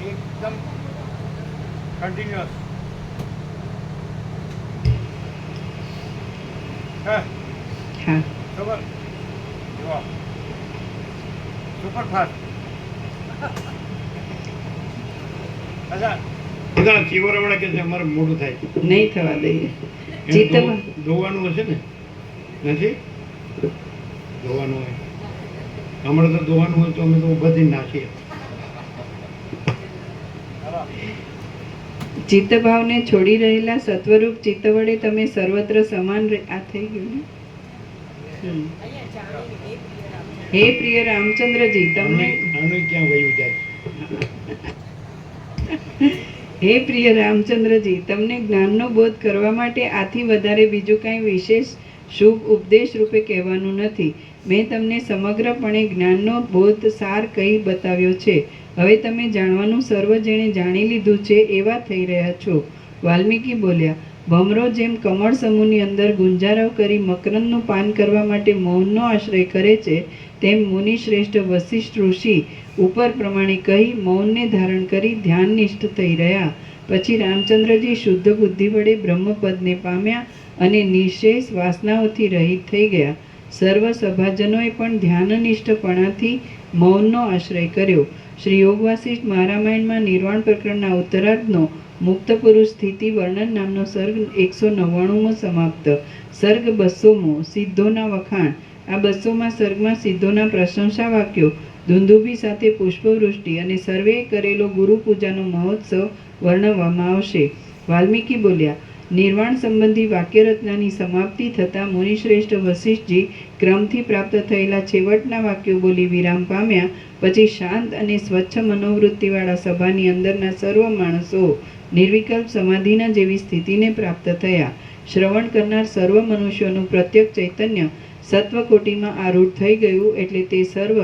એકદમ કન્ટિન્યુઅસ.
હા,
ખબર જુઓ, સુપરફાસ્ટ. અચ્છા, બધા શિવરાવાળા કે છે અમારે મોડું થાય
નહીં થવા દઈએ.
એને
ચિત્તભાવ
ધોવાનું હશે ને? નથી ધોવાનું હોય અમારે તો ધોવાનું હોય તો અમે તો ઉભા થઈને નાખીએ.
ચિત્તભાવને છોડી રહેલા સત્વરૂપ ચિત્ત વડે તમે સર્વત્ર સમાન આ થઈ ગયું ને. હે પ્રિય રામચંદ્રજી તમને
આનું ક્યાં વયું જાય?
હે પ્રિય રામચંદ્રજી તમને જ્ઞાનનો બોધ કરવા માટે આથી વધારે બીજું કાંઈ વિશેષ શુભ ઉપદેશ રૂપે કહેવાનું નથી. મેં તમને સમગ્રપણે જ્ઞાનનો બોધ સાર કહી બતાવ્યો છે. હવે તમે જાણવાનું સર્વ જેણે જાણી લીધું છે એવા થઈ રહ્યા છો. વાલ્મીકી બોલ્યા, ભમરો જેમ કમળ સમૂહની અંદર ગુંજારવ કરી મકરંદનું પાન કરવા માટે મૌનનો આશ્રય કરે છે, તેમ મુનિ શ્રેષ્ઠ વશિષ્ઠ ઋષિ ઉપર પ્રમાણે કહી મૌનને ધારણ કરી ધ્યાનનિષ્ઠ થઈ રહ્યા. પછી રામચંદ્રજી શુદ્ધ બુદ્ધિ વડે બ્રહ્મપદને પામ્યા અને નિશેષ વાસનાઓથી રહિત થઈ ગયા. સર્વ સભાજનોએ પણ ધ્યાનનિષ્ઠપણાથી મૌનનો આશ્રય કર્યો. શ્રી યોગ વાસિષ્ઠ મહારામાયણમાં નિર્વાણ પ્રકરણના ઉત્તરાર્ધનો મુક્ત પુરુષ સ્થિતિ વર્ણન નામનો સર્ગ 199મો સમાપ્ત. સર્ગ 200મો સિદ્ધોના વખાણ. આ 200મા સર્ગમાં સિદ્ધોના પ્રશંસા વાક્યો, દુંદુભી સાથે પુષ્પવૃષ્ટિ અને સર્વેએ કરેલો ગુરુ પૂજાનો મહોત્સવ વર્ણવવામાં આવશે. વાલ્મીકી બોલ્યા, નિર્વાણ સંબંધી વાક્યરચનાની સમાપ્તિ થતાં મુનિશ્રેષ્ઠ વશિષ્ઠજી ક્રમથી પ્રાપ્ત થયેલા છેવટના વાક્યો બોલી વિરામ પામ્યા. પછી શાંત અને સ્વચ્છ મનોવૃત્તિવાળા સભાની અંદરના સર્વ માણસો નિર્વિકલ્પ સમાધિના જેવી સ્થિતિને પ્રાપ્ત થયા. શ્રવણ કરનાર સર્વ મનુષ્યોનું પ્રત્યક્ષ ચૈતન્ય સત્વકોટીમાં આરૂઢ થઈ ગયું એટલે તે સર્વ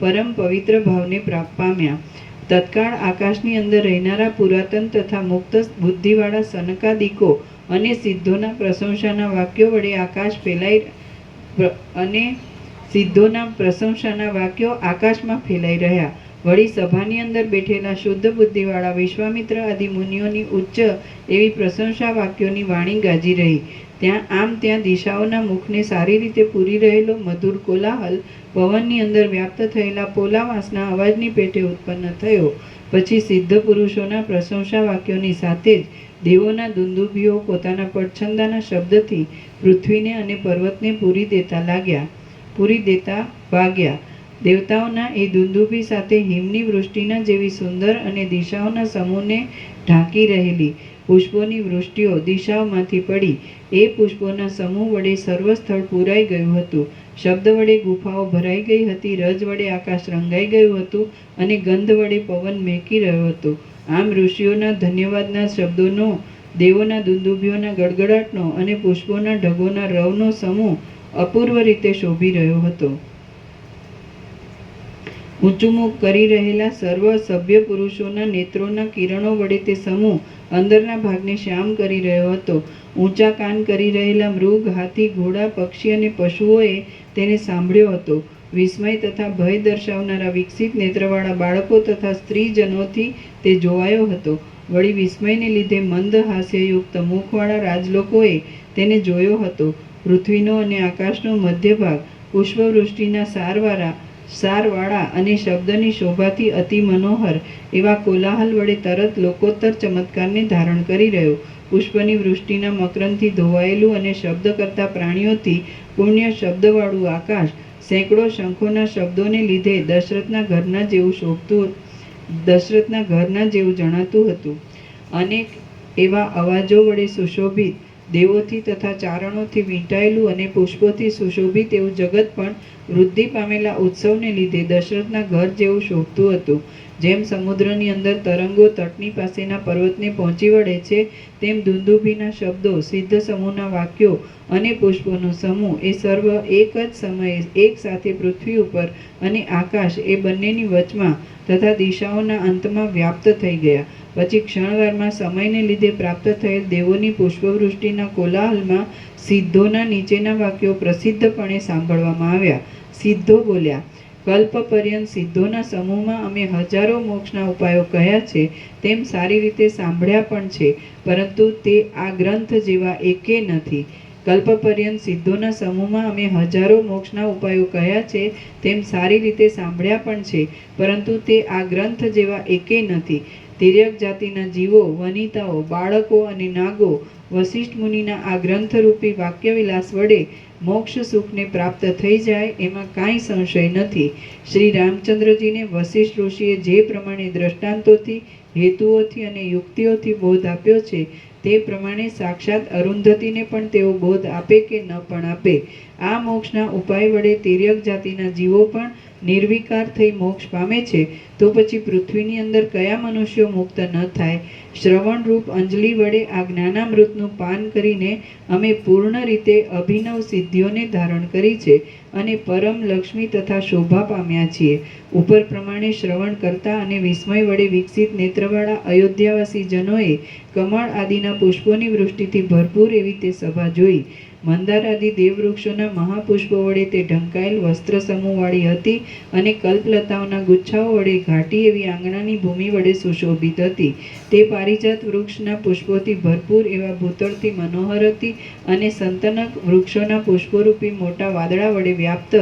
પરમ પવિત્ર ભાવને પ્રાપ્ત પામ્યા. તત્કાળ આકાશની અંદર રહેનારા પુરાતન તથા મુક્ત બુદ્ધિવાળા સનકાદિકો અને સિદ્ધોના પ્રશંસાના વાક્યો વડે આકાશ ફેલાઈ અને સિદ્ધોના પ્રશંસાના વાક્યો આકાશમાં ફેલાઈ રહ્યા. વળી સભાની અંદર બેઠેલા શુદ્ધ બુદ્ધિવાળા વિશ્વામિત્ર આદિ મુનિઓની ઉચ્ચ એવી પ્રશંસા વાક્યોની વાણી ગાજી રહી. ત્યાં દિશાઓના મુખને સારી રીતે પૂરી રહેલો મધુર કોલાહલ પવનની અંદર વ્યાપ્ત થયેલા પોલાવાસના અવાજની પેટે ઉત્પન્ન થયો. પછી સિદ્ધ પુરુષોના પ્રશંસા વાક્યોની સાથે જ દેવોના દુંદુભીઓ પોતાના પડછંદાના શબ્દથી પૃથ્વીને અને પર્વતને પૂરી દેતા વાગ્યા. દેવતાઓના એ દુંદુભી સાથે હિમની વૃષ્ટિના જેવી સુંદર અને દિશાઓના સમૂહને ઢાંકી રહેલી પુષ્પોની વૃષ્ટિઓ દિશાઓમાંથી પડી. એ પુષ્પોના સમૂહ વડે સર્વ સ્થળ પૂરાઈ ગયું હતું. શબ્દ વડે ગુફાઓ ભરાઈ ગઈ હતી. રજ વડે આકાશ રંગાઈ ગયું હતું અને ગંધ વડે પવન મહેકી રહ્યો હતો. આમ ઋષિઓના ધન્યવાદના શબ્દોનો, દેવોના દુંદુભીઓના ગડગડાટનો અને પુષ્પોના ઢગોના રવનો સમૂહ અપૂર્વ રીતે શોભી રહ્યો હતો. ઊંચું મુખ કરી રહેલા સર્વ સભ્ય પુરુષોના નેત્રોના કિરણો વડે તે સમૂહ અંદરના ભાગને શ્યામ કરી રહ્યો હતો. ઊંચા કાન કરી રહેલા મૃગ, હાથી, ઘોડા, પક્ષી અને પશુઓએ તેને સાંભળ્યો હતો. વિસ્મય તથા ભય દર્શાવનારા વિકસિત નેત્રવાળા બાળકો તથા સ્ત્રીજનોથી તે જોવાયો હતો. વળી વિસ્મયને લીધે મંદ હાસ્યયુક્ત મુખવાળા રાજલોકોએ તેને જોયો હતો. પૃથ્વીનો અને આકાશનો મધ્ય ભાગ પુષ્પવૃષ્ટિના સારવાળા અને શબ્દની શોભાથી અતિ મનોહર એવા કોલાહલ વડે તરત લોકોત્તર ચમત્કારને ધારણ કરી રહ્યો. પુષ્પની વૃષ્ટિના મકરંદથી ધોવાયેલું અને શબ્દ કરતા પ્રાણીઓથી પુણ્ય શબ્દવાળું આકાશ સેંકડો શંખોના શબ્દોને લીધે દશરથના ઘરના જેવું જણાતું હતું. અનેક એવા અવાજો વડે સુશોભિત દેવોથી તથા ચારણોથી વીંટાયેલું અને પુષ્પોથી સુશોભિત એવું જગત પણ વૃદ્ધિ પામેલા ઉત્સવને લીધે દશરથના ઘર જેવું શોભતું હતું. જેમ સમુદ્રની અંદર તરંગો તટની પાસેના પર્વતને પહોંચી વળે છે, તેમ દુંદુભીના શબ્દો, સિદ્ધ સમૂહના વાક્યો અને પુષ્પોનો સમૂહ એ સર્વ એક જ સમયે એક સાથે પૃથ્વી ઉપર અને આકાશ એ બંનેની વચમાં તથા દિશાઓના અંતમાં વ્યાપ્ત થઈ ગયા. પછી ક્ષણવારમાં સમયને લીધે પ્રાપ્ત થયેલ દેવોની પુષ્પવૃષ્ટિના કોલાહલમાં સિદ્ધોના નીચેના વાક્યો પ્રસિદ્ધપણે સાંભળવામાં આવ્યા. સિદ્ધો બોલ્યા, કલ્પ પર્યંત સિદ્ધોના સમૂહમાં અમે હજારો મોક્ષના ઉપાયો કહ્યા છે, તેમ સારી રીતે સાંભળ્યા પણ છે, પરંતુ તે આ ગ્રંથ જેવા એકે નથી. કલ્પપર્યંત સિદ્ધોના સમૂહમાં અમે હજારો મોક્ષના ઉપાયો કહ્યા છે તેમ સારી રીતે સાંભળ્યા પણ છે, પરંતુ તે આ ગ્રંથ જેવા એકેય નથી. તિર્યક જાતિના જીવો, વનિતાઓ, બાળકો અને નાગો વશિષ્ઠ મુનિના આ ગ્રંથરૂપી વાક્યવિલાસ વડે મોક્ષ સુખને પ્રાપ્ત થઈ જાય એમાં કાંઈ સંશય નથી. શ્રી રામચંદ્રજીને વશિષ્ઠ ઋષિએ જે પ્રમાણે દ્રષ્ટાંતોથી, હેતુઓથી અને યુક્તિઓથી બોધ આપ્યો છે તે પ્રમાણે સાક્ષાત અરુંધતીને પણ તેઓ બોધ આપે કે ન પણ આપે. આ મોક્ષના ઉપાય વડે તિર્યક જાતિના જીવો પણ નિર્વિકાર થઈ મોક્ષ પામે છે, તો પછી પૃથ્વીની અંદર કયા મનુષ્યો મુક્ત ન થાય? શ્રવણ રૂપ અંજલિ વડે આ જ્ઞાનામૃતનું પાન કરીને અમે પૂર્ણ રીતે અભિનવ સિદ્ધિઓને ધારણ કરી છે અને પરમ લક્ષ્મી તથા શોભા પામ્યા છીએ. ઉપર પ્રમાણે શ્રવણ કરતા અને વિસ્મય વડે વિકસિત નેત્રવાળા અયોધ્યાવાસી જનોએ કમળ આદિના પુષ્પોની વૃષ્ટિથી ભરપૂર એવી તે સભા જોઈ. મંદાર આદિ દેવવૃક્ષોના મહાપુષ્પો વડે તે ઢંકાયેલ વસ્ત્ર સમૂહવાળી હતી અને કલ્પલતાઓના ગુચ્છાઓ વડે ઘાટી એવી આંગણાની ભૂમિ વડે સુશોભિત હતી. તે પારિજાત વૃક્ષના પુષ્પોથી ભરપૂર એવા ભૂતળથી મનોહર હતી અને સંતનક વૃક્ષોના પુષ્પોરૂપી મોટા વાદળા વડે વ્યાપ્ત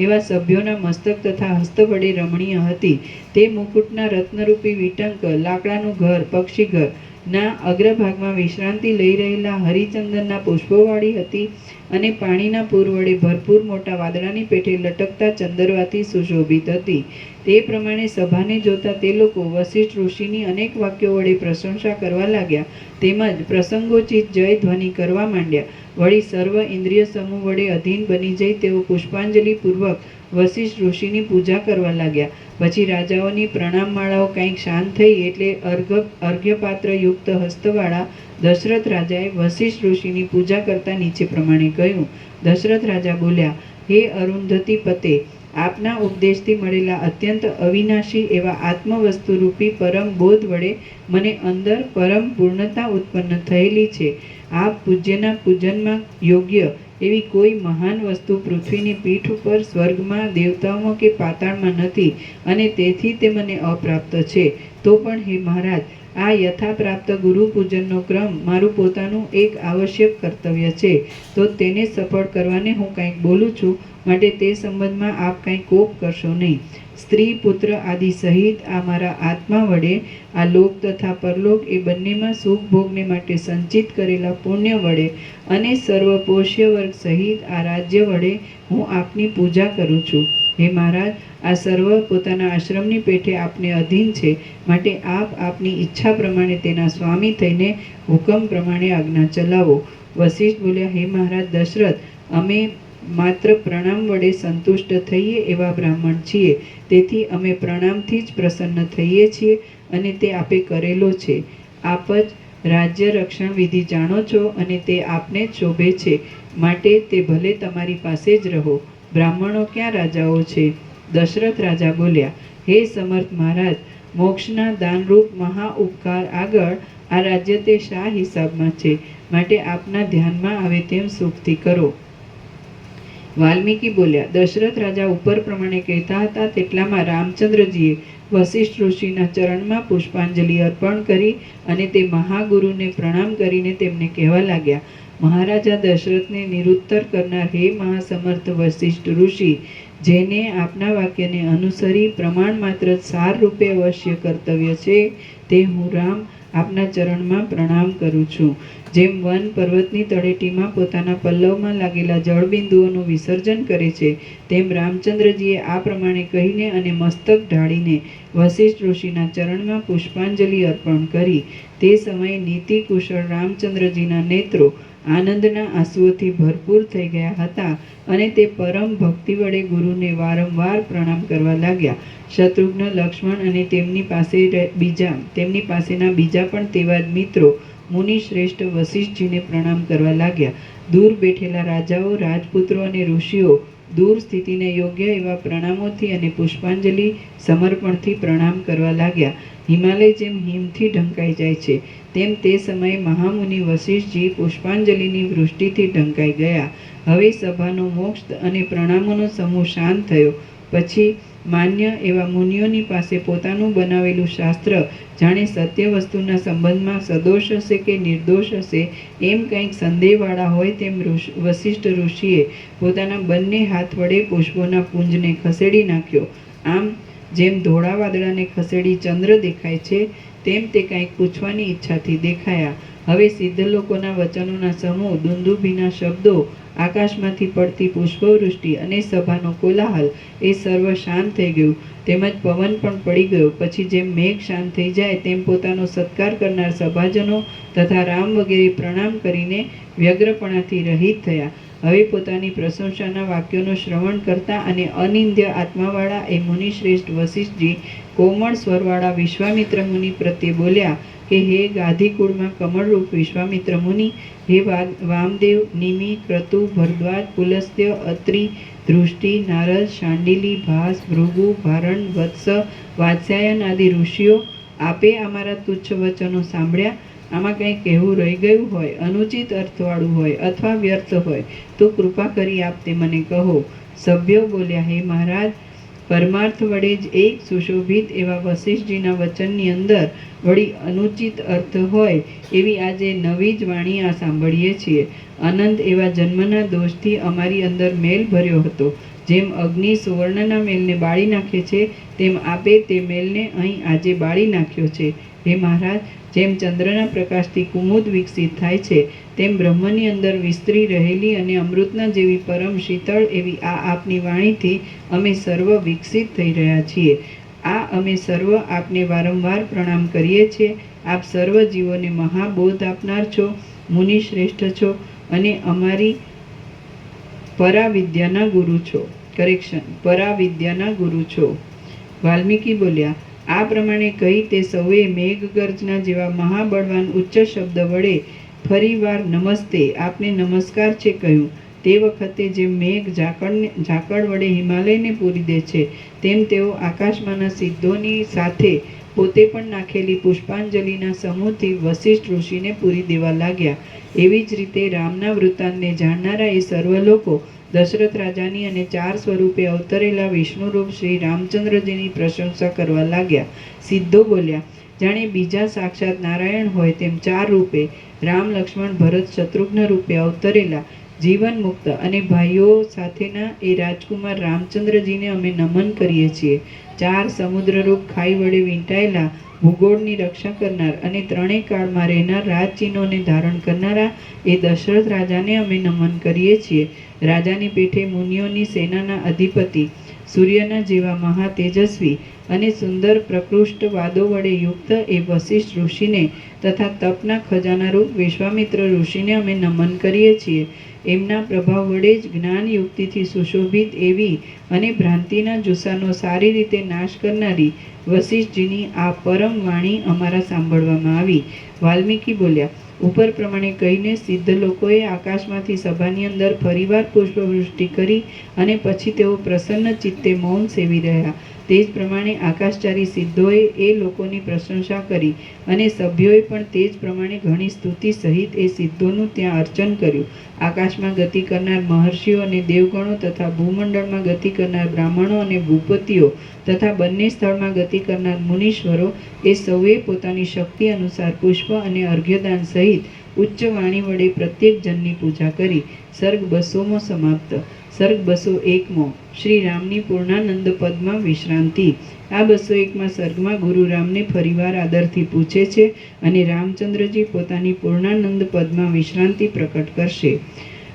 એવા સભ્યોના મસ્તક તથા હસ્ત વડે રમણીય હતી. તે મુકુટના રત્નરૂપી વિટંક, લાકડાનું ઘર, પક્ષી ઘર ના અગ્રભાગમાં વિશ્રાંતિ લઈ રહેલા હરિચંદનના પુષ્પોવાળી હતી અને પાણીના પૂર વડે ભરપૂર મોટા વાદળાની પેઠે લટકતા ચંદરવાથી સુશોભિત હતી. તે પ્રમાણે સભાને જોતા તે લોકો વશિષ્ઠ ઋષિની અનેક વાક્યો વડે પ્રશંસા કરવા લાગ્યા, તેમજ પ્રસંગોચિત જય ધ્વનિ કરવા માંડ્યા. વળી સર્વ ઇન્દ્રિય સમૂહ વડે અધીન બની જઈ તેઓ પુષ્પાંજલિ પૂર્વક વશિષ્ઠ ઋષિની પૂજા કરવા લાગ્યા. પછી રાજાઓની પ્રણામ માળાઓ કંઈક શાંત થઈ એટલે અર્ઘ્યપાત્ર યુક્ત હસ્તવાળા દશરથ રાજાએ વશિષ્ઠ ઋષિની પૂજા કરતા નીચે પ્રમાણે કહ્યું. દશરથ રાજા બોલ્યા, હે અરુંધતી પતે, આપના ઉપદેશથી મળેલા અત્યંત અવિનાશી એવા આત્મવસ્તુરૂપી પરમ બોધ વડે મને અંદર પરમ પૂર્ણતા ઉત્પન્ન થયેલી છે. આપ પૂજ્યના પૂજનમાં યોગ્ય એવી કોઈ મહાન વસ્તુ પૃથ્વીની પીઠ ઉપર, સ્વર્ગમાં, દેવતાઓમાં કે પાતાળમાં નથી અને તેથી તે મને અપ્રાપ્ત છે. તો પણ હે મહારાજ, આ યથાપ્રાપ્ત ગુરુ પૂજનનો ક્રમ મારું પોતાનું એક આવશ્યક કર્તવ્ય છે, તો તેને સફળ કરવાને હું કંઈક બોલું છું, માટે તે સંબંધમાં આપ કંઈ કોપ કરશો નહીં. સ્ત્રી, પુત્ર આદિ સહિત આ મારા આત્મા વડે આ લોક તથા પરલોક એ બંનેમાં સુખ ભોગને માટે સંચિત કરેલા પુણ્ય વડે અને સર્વ પોષ્ય વર્ગ સહિત આ રાજ્ય વડે હું આપની પૂજા કરું છું. હે મહારાજ, આ સર્વ પોતાના આશ્રમની પેઠે આપને અધીન છે, માટે આપ આપની ઈચ્છા પ્રમાણે તેના સ્વામી થઈને હુકમ પ્રમાણે આજ્ઞા ચલાવો. વશિષ્ઠ બોલ્યા, હે મહારાજ દશરથ, અમે માત્ર પ્રણામ વડે સંતુષ્ટ થઈએ એવા બ્રાહ્મણ છીએ, તેથી અમે પ્રણામથી જ પ્રસન્ન થઈએ છીએ અને તે આપે કરેલો છે. આપ જ રાજ્ય રક્ષણ વિધિ જાણો છો અને તે આપને જ શોભે છે, માટે તે ભલે તમારી પાસે જ રહો. બ્રાહ્મણો ક્યાં રાજાઓ છે? દશરથ રાજા બોલ્યા, હે સમર્થ મહારાજ, મોક્ષના દાનરૂપ મહા ઉપકાર આગળ આ રાજ્ય તે શા હિસાબમાં છે, માટે આપના ધ્યાનમાં આવે તેમ સુખથી કરો. વાલ્મીકી બોલ્યા, દશરથ રાજા ઉપર પ્રમાણે કહેતા હતા તેટલામાં રામચંદ્રજીએ વશિષ્ઠ ઋષિના ચરણમાં પુષ્પાંજલિ અર્પણ કરી અને તે મહાગુરુને પ્રણામ કરીને તેમને કહેવા લાગ્યા, મહારાજા દશરથને નિરુત્તર કરનાર હે મહાસમર્થ વશિષ્ઠ ઋષિ, જેને આપના વાક્યને અનુસરી પ્રમાણ માત્ર સાર રૂપે અવશ્ય કર્તવ્ય છે, તે હું રામ આપના ચરણમાં પ્રણામ કરું છું. જેમ વન પર્વતની તળેટીમાં પોતાના પલ્લવમાં લાગેલા જળબિંદુઓનું વિસર્જન કરે છે, તેમ રામચંદ્રજીએ આ પ્રમાણે કહીને અને મસ્તક ઢાળીને વશિષ્ઠ ઋષિના ચરણમાં પુષ્પાંજલિ અર્પણ કરી. તે સમયે નીતિ કુશળ રામચંદ્રજીના નેત્રો આનંદના આંસુઓથી ભરપૂર થઈ ગયા હતા અને તે પરમ ભક્તિ વડે ગુરુને વારંવાર પ્રણામ કરવા લાગ્યા. શત્રુઘ્ન, લક્ષ્મણ અને તેમની પાસેના બીજા પણ તેવા જ મિત્રો મુનિ શ્રેષ્ઠ વશિષ્ઠજીને પ્રણામ કરવા લાગ્યા. દૂર બેઠેલા રાજાઓ, રાજપુત્રો અને ઋષિઓ દૂર સ્થિતિને યોગ્ય એવા પ્રણામોથી અને પુષ્પાંજલિ સમર્પણથી પ્રણામ કરવા લાગ્યા. હિમાલય જેમ હિમથી ઢંકાઈ જાય છે, તેમ તે સમયે મહામુનિ વશિષ્ઠજી પુષ્પાંજલિની વૃષ્ટિથી ઢંકાઈ ગયા. હવે સભાનો મોક્ષ અને પ્રણામોનો સમૂહ શાંત થયો. પછી માન્ય એવા મુનિઓની પાસે પોતાનું બનાવેલું શાસ્ત્ર જાણે સત્ય વસ્તુના સંબંધમાં સદોષ હશે કે નિર્દોષ હશે એમ કંઈક સંદેહવાળા હોય તેમ વશિષ્ઠ ઋષિએ પોતાના બંને હાથ વડે પુષ્પોના પુંજને ખસેડી નાખ્યો. આમ જેમ ધોળા વાદળાને ખસેડી ચંદ્ર દેખાય છે તેમ તે કંઈક પૂછવાની ઈચ્છાથી દેખાયા. હવે સિદ્ધ લોકોના વચનોના સમૂહ, દુંદુભીના શબ્દો, આકાશમાંથી પડતી પુષ્પવૃષ્ટિ અને સભાનો કોલાહલ એ સર્વ શાંત થઈ ગયું. તેમજ પવન પણ પડી ગયો. પછી જેમ મેઘ શાંત થઈ જાય તેમ પોતાનો સત્કાર કરનાર સભાજનો તથા રામ વગેરે પ્રણામ કરીને વ્યગ્રપણાથી રહિત થયા. હવે પોતાની પ્રશંસાના વાક્યોનું શ્રવણ કરતા અને અનિંદ્ય આત્માવાળા એ મુનિશ્રેષ્ઠ વશિષ્ઠજી કોમળ સ્વરવાળા વિશ્વામિત્ર મુનિ પ્રત્યે બોલ્યા કે હે ગાધિકુળમાં કમળરૂપ વિશ્વામિત્ર મુનિ, હે વામદેવ, નિમિ, ક્રતુ, ભરદ્વાજ, પુલસ્ત્ય, અત્રિ, ધૃષ્ટિ, નારદ, શાંડિલી, ભાસ, ભૃગુ, ભારણ, વત્સ, વાત્સ્યાયન આદિ ઋષિઓ, આપે અમારા તુચ્છ વચનો સાંભળ્યા. આમાં કંઈ કહેવું રહી ગયું હોય, અનુચિત અર્થવાળું હોય અથવા વ્યર્થ હોય તો કૃપા કરી આપ તે મને કહો. સભ્યો બોલ્યા, હે મહારાજ, પરમાર્થ વડે જ એક સુશોભિત એવા વશિષ્ઠજીના વચનની અંદર વળી અનુચિત અર્થ હોય એવી આજે નવી જ વાણી આ સાંભળીએ છીએ. અનંત એવા જન્મના દોષથી અમારી અંદર મેલ ભર્યો હતો. જેમ અગ્નિ સુવર્ણના મેલને બાળી નાખે છે તેમ આપે તે મેલને અહીં આજે બાળી નાખ્યો છે. હે મહારાજ, જેમ ચંદ્રના પ્રકાશથી કુમુદ વિકસિત થાય છે તેમ બ્રહ્મની અંદર વિસ્તરી રહેલી અને અમૃતના જેવી પરમ શીતળ એવી આ આપની વાણીથી અમે સર્વ વિકસિત થઈ રહ્યા છીએ. આ અમે સર્વ આપને વારંવાર પ્રણામ કરીએ છીએ. આપ સર્વ જીવોને મહાબોધ આપનાર છો, મુનિ શ્રેષ્ઠ છો અને અમારી પરાવિદ્યાના ગુરુ છો. પરાવિદ્યાના ગુરુ છો. વાલ્મીકી બોલ્યા, આ પ્રમાણે કહી તે સૌએ મેઘગર્જના જેવા મહાબળવાન ઉચ્ચ શબ્દ વડે ફરીવાર નમસ્તે, આપને નમસ્કાર છે કહ્યું. તે વખતે જેમ મેઘ ઝાકળ વડે હિમાલયને પૂરી દે છે તેમ તેઓ આકાશમાંના સિદ્ધોની સાથે પોતે પણ નાખેલી પુષ્પાંજલિના સમૂહથી વશિષ્ઠ ઋષિને પૂરી દેવા લાગ્યા. એવી જ રીતે રામના વૃત્તાંતને જાણનારા એ સર્વ લોકો દશરથ રાજાની અને 4 સ્વરૂપે અવતરેલા વિષ્ણુરૂપ શ્રી રામચંદ્રજીની પ્રશંસા કરવા લાગ્યા. સિદ્ધો બોલ્યા, જાણે બીજા સાક્ષાત નારાયણ હોય તેમ 4 રૂપે રામ, લક્ષ્મણ, ભરત, શત્રુઘ્ન રૂપે અવતરેલા જીવન મુક્ત અને ભાઈઓ સાથેના એ રાજકુમાર રામચંદ્રજીને અમે નમન કરીએ છીએ. 4 સમુદ્રરૂપ ખાઈ વડે વીંટાયેલા ભૂગોળની રક્ષા કરનાર અને 3 કાળમાં રહેનાર રાજચિહ્નોને ધારણ કરનારા એ દશરથ રાજાને અમે નમન કરીએ છીએ. રાજાની પેઠે મુનિઓની સેનાના અધિપતિ, સૂર્યના જેવા મહા તેજસ્વી અને સુંદર પ્રકૃષ્ટ વાદો વડે યુક્ત એ વશિષ્ઠ ઋષિને તથા તપના ખજાનારૂપ વિશ્વામિત્ર ઋષિને અમે નમન કરીએ છીએ. એમના પ્રભાવ વડે જ જ્ઞાન યુક્તિથી સુશોભિત એવી અને ભ્રાંતિના જુસ્સાનો સારી રીતે નાશ કરનારી વશિષ્ઠજીની આ પરમ વાણી અમારા સાંભળવામાં આવી. વાલ્મીકી બોલ્યા, ઉપર પ્રમાણે કહીને સિદ્ધ લોકોએ આકાશમાંથી સભાની અંદર ફરીવાર પુષ્પવૃષ્ટિ કરી અને પછી તેઓ પ્રસન્ન ચિત્તે મૌન સેવી રહ્યા. તે જ પ્રમાણે આકાશચારી સિદ્ધોએ એ લોકોની પ્રશંસા કરી અને સભ્યોએ પણ તે જ પ્રમાણે ઘણી સ્તુતિ સહિત એ સિદ્ધોનું ત્યાં અર્ચન કર્યું. આકાશમાં ગતિ કરનાર મહર્ષિઓ અને દેવગણો તથા ભૂમંડળમાં ગતિ કરનાર બ્રાહ્મણો અને ભૂપતિઓ તથા બંને સ્થળમાં ગતિ કરનાર મુનીશ્વરો એ સૌએ પોતાની શક્તિ અનુસાર પુષ્પ અને અર્ઘ્યદાન સહિત ઉચ્ચ વાણી વડે પ્રત્યેક જનની પૂજા કરી. સર્ગ 200મો સમાપ્ત. સર્ગ 201મો. શ્રી રામની પૂર્ણાનંદ પદમાં વિશ્રાંતિ. આ 201મા સર્ગમાં ગુરુ રામને ફરીવાર આદરથી પૂછે છે અને રામચંદ્રજી પોતાની પૂર્ણાનંદ પદમાં વિશ્રાંતિ પ્રકટ કરશે.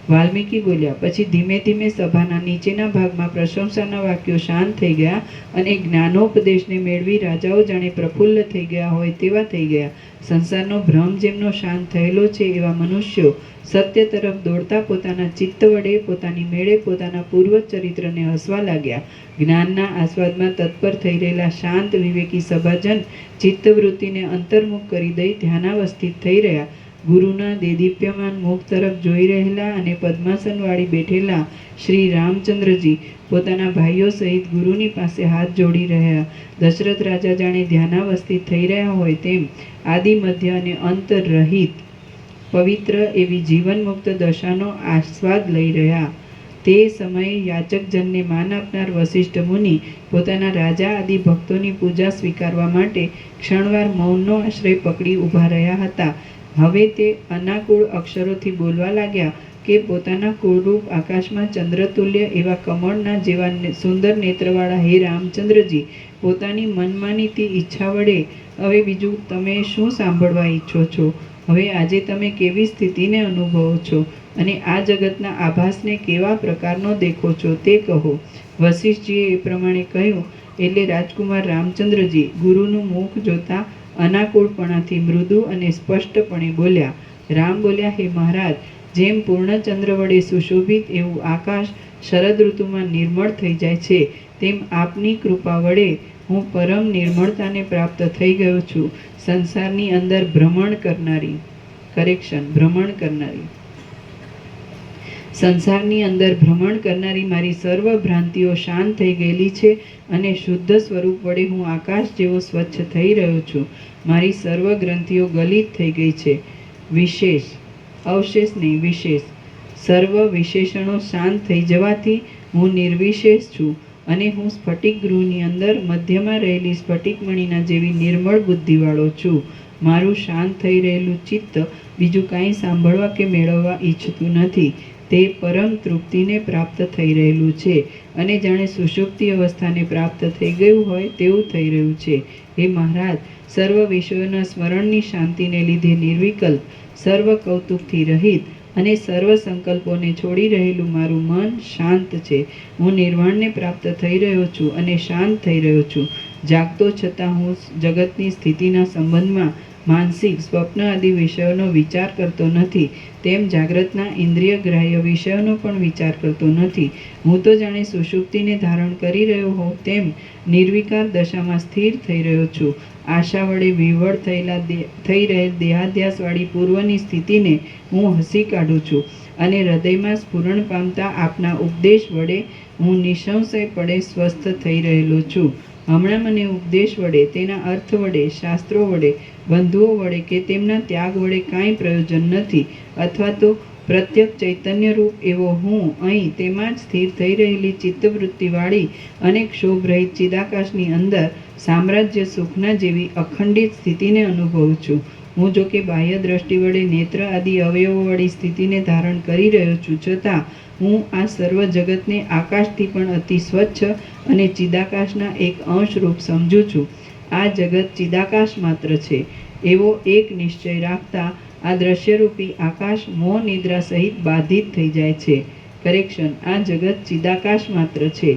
વાલ્મીકી બોલ્યા, પછી ધીમે ધીમે સભાના નીચેના ભાગમાં પ્રશંસાના વાક્યો શાંત થઈ ગયા અને જ્ઞાનોપદેશને મેળવી રાજાઓ જાણે પ્રફુલ્લ થઈ ગયા હોય તેવા થઈ ગયા. સંસારનો ભ્રમ જેમનો શાંત થયેલો છે એવા મનુષ્યો સત્ય તરફ દોડતા પોતાના ચિત્ત વડે પોતાની મેળે પોતાના પૂર્વ ચરિત્રને હસવા લાગ્યા. જ્ઞાનના આસ્વાદમાં તત્પર થઈ રહેલા શાંત વિવેકી સભાજન ચિત્તવૃત્તિને અંતર્મુખ કરી દઈ ધ્યાનાવસ્થિત થઈ રહ્યા. ગુરુના દેદીપ્યમાન મુખ તરફ જોઈ રહેલા અને પદ્માસનવાળી બેઠેલા શ્રી રામચંદ્રજી પોતાના ભાઈઓ સહિત ગુરુની પાસે હાથ જોડી રહ્યા. દશરથ રાજા જાણે ધ્યાનાવસ્થિત થઈ રહ્યા હોય તેમ આદિ, મધ્ય અને અંત રહિત પવિત્ર એવી જીવન મુક્ત દશાનો આસ્વાદ લઈ રહ્યા. તે સમયે યાચકજનને માન આપનાર વસિષ્ઠ મુનિ પોતાના રાજા આદિ ભક્તોની પૂજા સ્વીકારવા માટે ક્ષણવાર મૌનનો આશ્રય પકડી ઊભા રહ્યા હતા. હવે તે અનાકુળ અક્ષરોથી બોલવા લાગ્યા કે પોતાના કુળરૂપ આકાશમાં ચંદ્રતુલ્ય એવા કમળના જેવા સુંદર નેત્રવાળા હે રામચંદ્રજી, પોતાની મનમાનીથી ઈચ્છા વડે હવે બીજું તમે શું સાંભળવા ઈચ્છો છો? હવે આજે તમે કેવી સ્થિતિને અનુભવો છો અને આ જગતના આભાસને કેવા પ્રકારનો દેખો છો તે કહો. વસિષ્ઠજીએ એ પ્રમાણે કહ્યું એટલે રાજકુમાર રામચંદ્રજી ગુરુનું મુખ જોતા અનાકુળપણાથી મૃદુ અને સ્પષ્ટપણે બોલ્યા. રામ બોલ્યા, હે મહારાજ, જેમ પૂર્ણચંદ્ર વડે સુશોભિત એવું આકાશ શરદ ઋતુમાં નિર્મળ થઈ જાય છે, તેમ આપની કૃપા વડે હું પરમ નિર્મળતાને પ્રાપ્ત થઈ ગયો છું. સંસારની અંદર ભ્રમણ કરનારી સંસારની અંદર ભ્રમણ કરનારી મારી સર્વ ભ્રાંતિઓ શાંત થઈ ગયેલી છે અને શુદ્ધ સ્વરૂપ વડે હું આકાશ જેવો સ્વચ્છ થઈ રહ્યો છું. મારી સર્વ ગ્રંથિઓ ગલિત થઈ ગઈ છે. વિશેષ સર્વ વિશેષણો શાંત થઈ જવાથી હું નિર્વિશેષ છું અને હું સ્ફટિક ગૃહની અંદર મધ્યમાં રહેલી સ્ફટિકમણીના જેવી નિર્મળ બુદ્ધિવાળો છું. મારું શાંત થઈ રહેલું ચિત્ત બીજું કાંઈ સાંભળવા કે મેળવવા ઈચ્છતું નથી. તે પરમ તૃપ્તિને પ્રાપ્ત થઈ રહેલું છે અને જાણે સુષુપ્તિ અવસ્થાને પ્રાપ્ત થઈ ગયું હોય તેવું થઈ રહ્યું છે. હે મહારાજ, સર્વ વિષયોના સ્મરણની શાંતિને લીધે નિર્વિકલ્પ, સર્વ કૌતુકથી રહિત અને સર્વ સંકલ્પોને છોડી રહેલું મારું મન શાંત છે. હું નિર્વાણને પ્રાપ્ત થઈ રહ્યો છું અને શાંત થઈ રહ્યો છું. જાગતો છતાં હું જગતની સ્થિતિના સંબંધમાં માનસિક સ્વપ્ન આદિ વિષયોનો વિચાર કરતો નથી, તેમ જાગ્રતના ઇન્દ્રિય ગ્રાહ્ય વિષયોનો પણ વિચાર કરતો નથી. હું તો જાણે સુષુપ્તિને ધારણ કરી રહ્યો હોઉં તેમ નિર્વિકાર દશામાં સ્થિર થઈ રહ્યો છું. આશા વડે વિહવળ થઈ રહેલ દેહાધ્યાસવાળી પૂર્વની સ્થિતિને હું હસી કાઢું છું અને હૃદયમાં સ્ફુરણ પામતા આપના ઉપદેશ વડે હું નિસંશયપણે સ્વસ્થ થઈ રહેલો છું. હમણાં મને ઉપદેશ વડે, તેના અર્થ વડે, શાસ્ત્રો વડે, બંધુઓ વડે કે તેમના ત્યાગ વડે કાંઈ પ્રયોજન નથી, અથવા તો પ્રત્યક્ષ ચૈતન્યરૂપ એવો હું અહીં તેમાં જ સ્થિર થઈ રહેલી ચિત્તવૃત્તિવાળી અને ક્ષોભરહિત ચિદાકાશની અંદર સામ્રાજ્ય સુખના જેવી અખંડિત સ્થિતિને અનુભવું છું. હું જો કે બાહ્ય દ્રષ્ટિ વડે નેત્ર આદિ અવયવોવાળી સ્થિતિને ધારણ કરી રહ્યો છું, છતાં હું આ સર્વ જગતને આકાશથી પણ અતિ સ્વચ્છ અને ચિદાકાશના એક અંશરૂપ સમજું છું. આ જગત ચિદાકાશ માત્ર છે એવો એક નિશ્ચય રાખતા આ દ્રશ્યરૂપી આકાશ મોહ નિદ્રા સહિત બાધિત થઈ જાય છે. આ જગત ચિદાકાશ માત્ર છે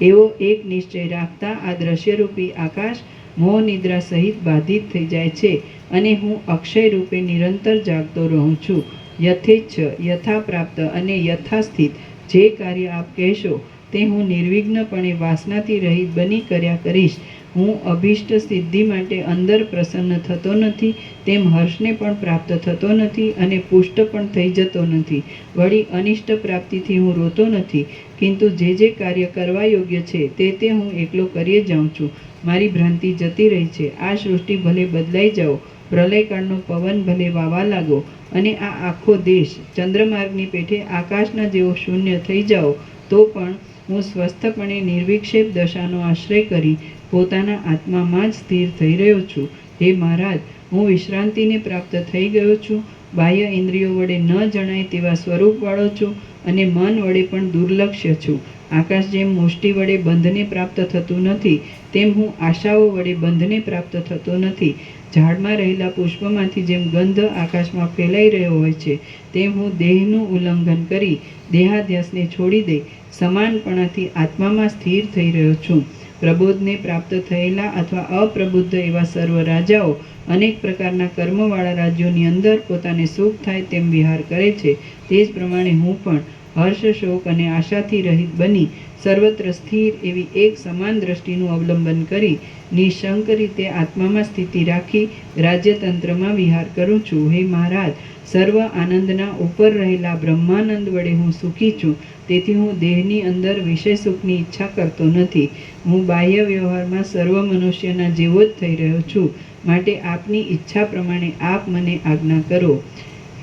એવો એક નિશ્ચય રાખતા આ દ્રશ્યરૂપી આકાશ મોહ નિદ્રા સહિત બાધિત થઈ જાય છે અને હું અક્ષય રૂપે નિરંતર જાગતો રહું છું. યથેચ્છ, યથાપ્રાપ્ત અને યથાસ્થિત જે કાર્ય આપ કહેશો તે હું નિર્વિઘ્નપણે વાસનાથી રહિત બની કર્યા કરીશ. હું અભિષ્ટ સિદ્ધિ માટે અંદર પ્રસન્ન થતો નથી, તેમ હર્ષને પણ પ્રાપ્ત થતો નથી અને પુષ્ટ પણ થઈ જતો નથી. વળી અનિષ્ટ પ્રાપ્તિથી હું રોતો નથી, કિંતુ જે કાર્ય કરવા યોગ્ય છે તે હું એકલો કરી જાઉં છું. મારી ભ્રાંતિ જતી રહી છે. આ સૃષ્ટિ ભલે બદલાઈ જાઓ, પ્રલયકાળનો પવન ભલે વાવા લાગો અને આ આખો દેશ ચંદ્રમાર્ગની પેઠે આકાશના જેવો શૂન્ય થઈ જાઓ, તો પણ હું સ્વસ્થપણે નિર્વિક્ષેપ દશાનો આશ્રય કરી પોતાના આત્મામાં જ સ્થિર થઈ રહ્યો છું. હે મહારાજ, હું વિશ્રાંતિને પ્રાપ્ત થઈ ગયો છું. બાહ્ય ઇન્દ્રિયો વડે ન જણાય તેવા સ્વરૂપવાળો છું અને મન વડે પણ દુર્લક્ષ્ય છું. આકાશ જેમ મુષ્ટિ વડે બંધને પ્રાપ્ત થતું નથી, તેમ હું આશાઓ વડે બંધને પ્રાપ્ત થતો નથી. ઝાડમાં રહેલા પુષ્પમાંથી જેમ ગંધ આકાશમાં ફેલાઈ રહ્યો હોય છે, તેમ હું દેહનું ઉલ્લંઘન કરી દેહાધ્યાસને છોડી દઈ સમાનપણાથી આત્મામાં સ્થિર થઈ રહ્યો છું. પ્રબોધને પ્રાપ્ત થયેલા અથવા અપ્રબુદ્ધ એવા સર્વ રાજાઓ અનેક પ્રકારના કર્મવાળા રાજ્યોની અંદર પોતાને સુખ થાય તેમ વિહાર કરે છે. તે જ પ્રમાણે હું પણ હર્ષ, શોક અને આશાથી રહિત બની સર્વત્ર સ્થિર એવી એક સમાન દ્રષ્ટિનું અવલંબન કરી નિઃશંક રીતે આત્મામાં સ્થિતિ રાખી રાજ્યતંત્રમાં વિહાર કરું છું. હે મહારાજ, સર્વ આનંદના ઉપર રહેલા બ્રહ્માનંદ વડે હું સુખી છું. તેથી હું દેહની અંદર વિષય સુખની ઈચ્છા કરતો નથી. હું બાહ્ય વ્યવહારમાં સર્વ મનુષ્યના જેવો જ થઈ રહ્યો છું. માટે આપની ઈચ્છા પ્રમાણે આપ મને આજ્ઞા કરો.